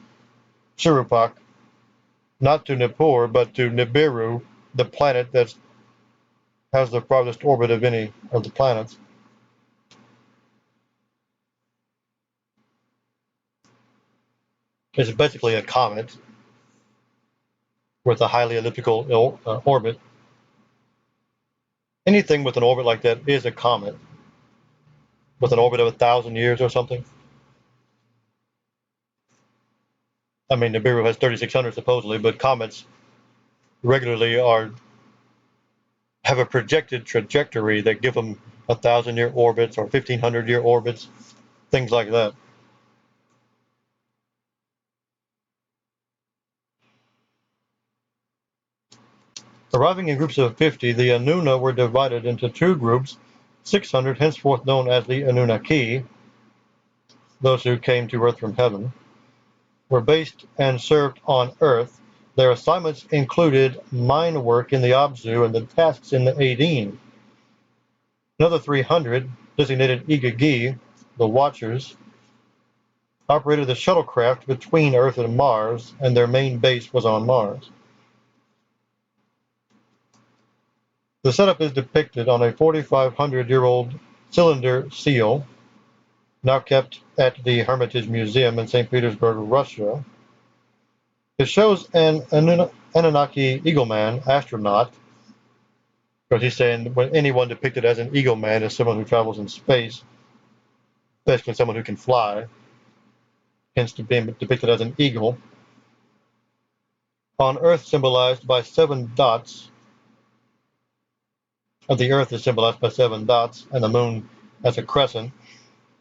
not to Nippur, but to Nibiru, the planet that has the farthest orbit of any of the planets. It's basically a comet with a highly elliptical orbit. Anything with an orbit like that is a comet, with an orbit of 1,000 years or something. I mean, Nibiru has 3,600 supposedly, but comets regularly have a projected trajectory that give them 1,000-year orbits or 1,500-year orbits, things like that. Arriving in groups of 50, the Anunna were divided into two groups, 600, henceforth known as the Anunnaki, those who came to Earth from heaven, were based and served on Earth. Their assignments included mine work in the Abzu and the tasks in the Aideen. Another 300, designated Igigi, the Watchers, operated the shuttlecraft between Earth and Mars, and their main base was on Mars. The setup is depicted on a 4,500-year-old cylinder seal, now kept at the Hermitage Museum in St. Petersburg, Russia. It shows an Anunnaki Eagleman astronaut, because he's saying when anyone depicted as an Eagleman is someone who travels in space, basically someone who can fly, hence being depicted as an eagle. On Earth symbolized by 7 dots, the Earth is symbolized by 7 dots, and the Moon as a crescent,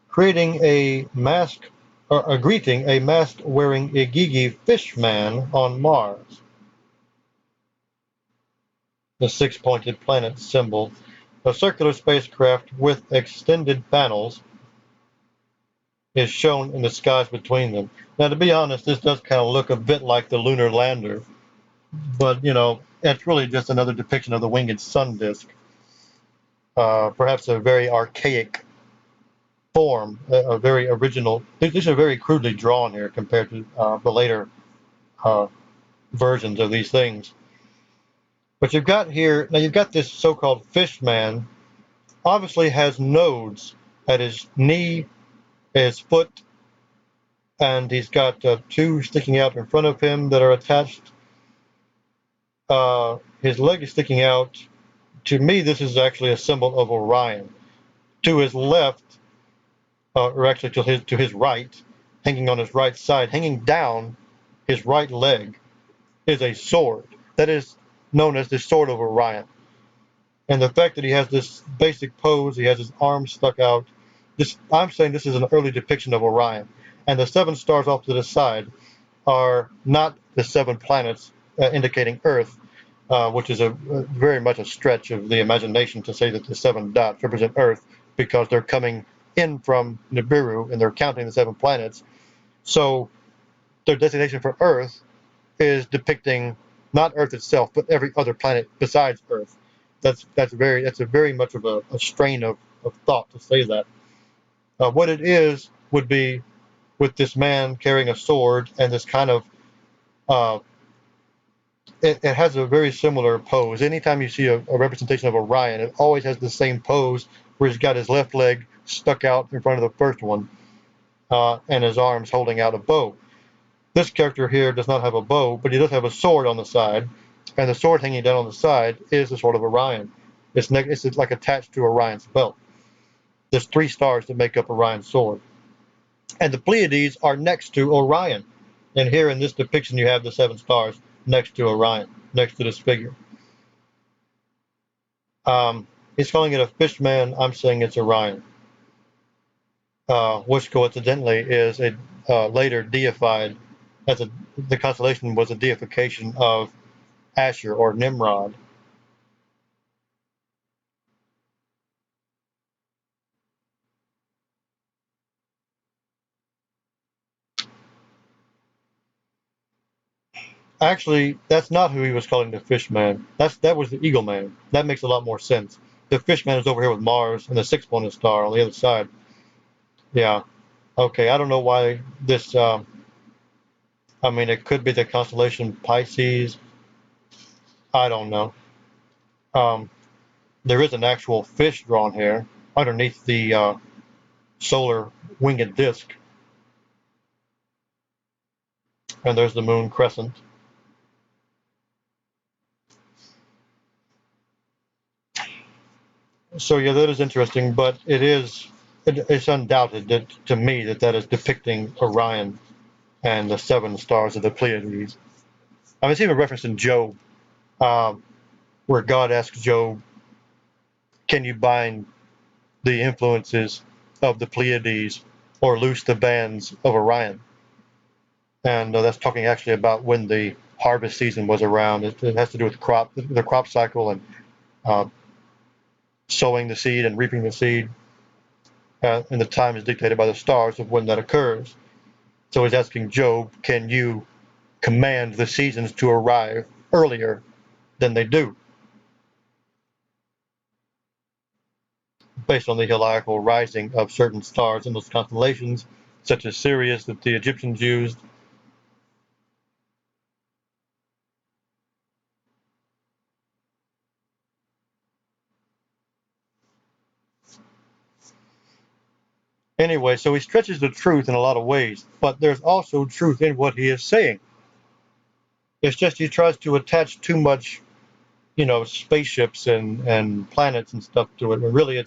creating a mask or greeting a mask-wearing Igigi fishman on Mars. The 6-pointed planet symbol, a circular spacecraft with extended panels, is shown in the skies between them. Now, to be honest, this does kind of look a bit like the lunar lander, but it's really just another depiction of the winged sun disk. Perhaps a very archaic form, a very original. These are very crudely drawn here compared to the later versions of these things. But you've got this so-called fish man, obviously has nodes at his knee, his foot, and he's got 2 sticking out in front of him that are attached. His leg is sticking out. To me, this is actually a symbol of Orion. To his left, or actually to his right, hanging on his right side, hanging down his right leg, is a sword that is known as the Sword of Orion. And the fact that he has this basic pose, he has his arms stuck out, I'm saying this is an early depiction of Orion. And the 7 stars off to the side are not the 7 planets indicating Earth, which is very much a stretch of the imagination to say that the 7 dots represent Earth, because they're coming in from Nibiru and they're counting the 7 planets. So their designation for Earth is depicting not Earth itself, but every other planet besides Earth. That's a very much of a strain of thought to say that. What it is would be with this man carrying a sword and this kind of it has a very similar pose. Anytime you see a representation of Orion, it always has the same pose where he's got his left leg stuck out in front of the first one, and his arms holding out a bow. This character here does not have a bow, but he does have a sword on the side, and the sword hanging down on the side is the Sword of Orion. It's like attached to Orion's belt. There's 3 stars that make up Orion's sword. And the Pleiades are next to Orion. And here in this depiction, you have the 7 stars next to Orion, next to this figure. He's calling it a fishman. I'm saying it's Orion, which coincidentally is later deified. The constellation was a deification of Asher or Nimrod. Actually, that's not who he was calling the fish man. That was the eagle man. That makes a lot more sense. The fish man is over here with Mars and the sixth planet star on the other side. Yeah. Okay. I don't know why this. I mean, it could be the constellation Pisces. I don't know. Um, there is an actual fish drawn here underneath the solar winged disk, and there's the moon crescent. So yeah, that is interesting, but it's undoubted that to me that is depicting Orion and the seven stars of the Pleiades. I mean, it's even referenced in Job, um, where God asks Job, "Can you bind the influences of the Pleiades or loose the bands of Orion?" And that's talking actually about when the harvest season was around. It has to do with the crop cycle, and uh, sowing the seed and reaping the seed. And the time is dictated by the stars of when that occurs. So he's asking Job, can you command the seasons to arrive earlier than they do, based on the heliacal rising of certain stars in those constellations, such as Sirius that the Egyptians used? Anyway, so he stretches the truth in a lot of ways, but there's also truth in what he is saying. It's just he tries to attach too much, spaceships and planets and stuff to it. And really,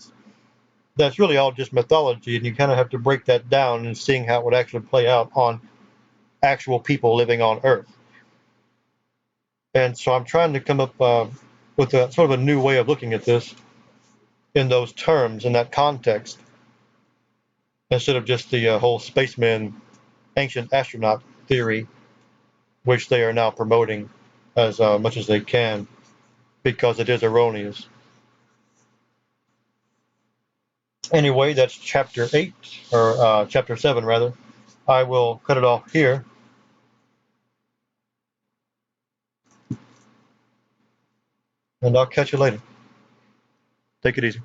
that's really all just mythology, and you kind of have to break that down and seeing how it would actually play out on actual people living on Earth. And so I'm trying to come up with a sort of a new way of looking at this in those terms, in that context, instead of just the whole spaceman, ancient astronaut theory, which they are now promoting as much as they can because it is erroneous. Anyway, that's chapter 8, or chapter 7, rather. I will cut it off here, and I'll catch you later. Take it easy.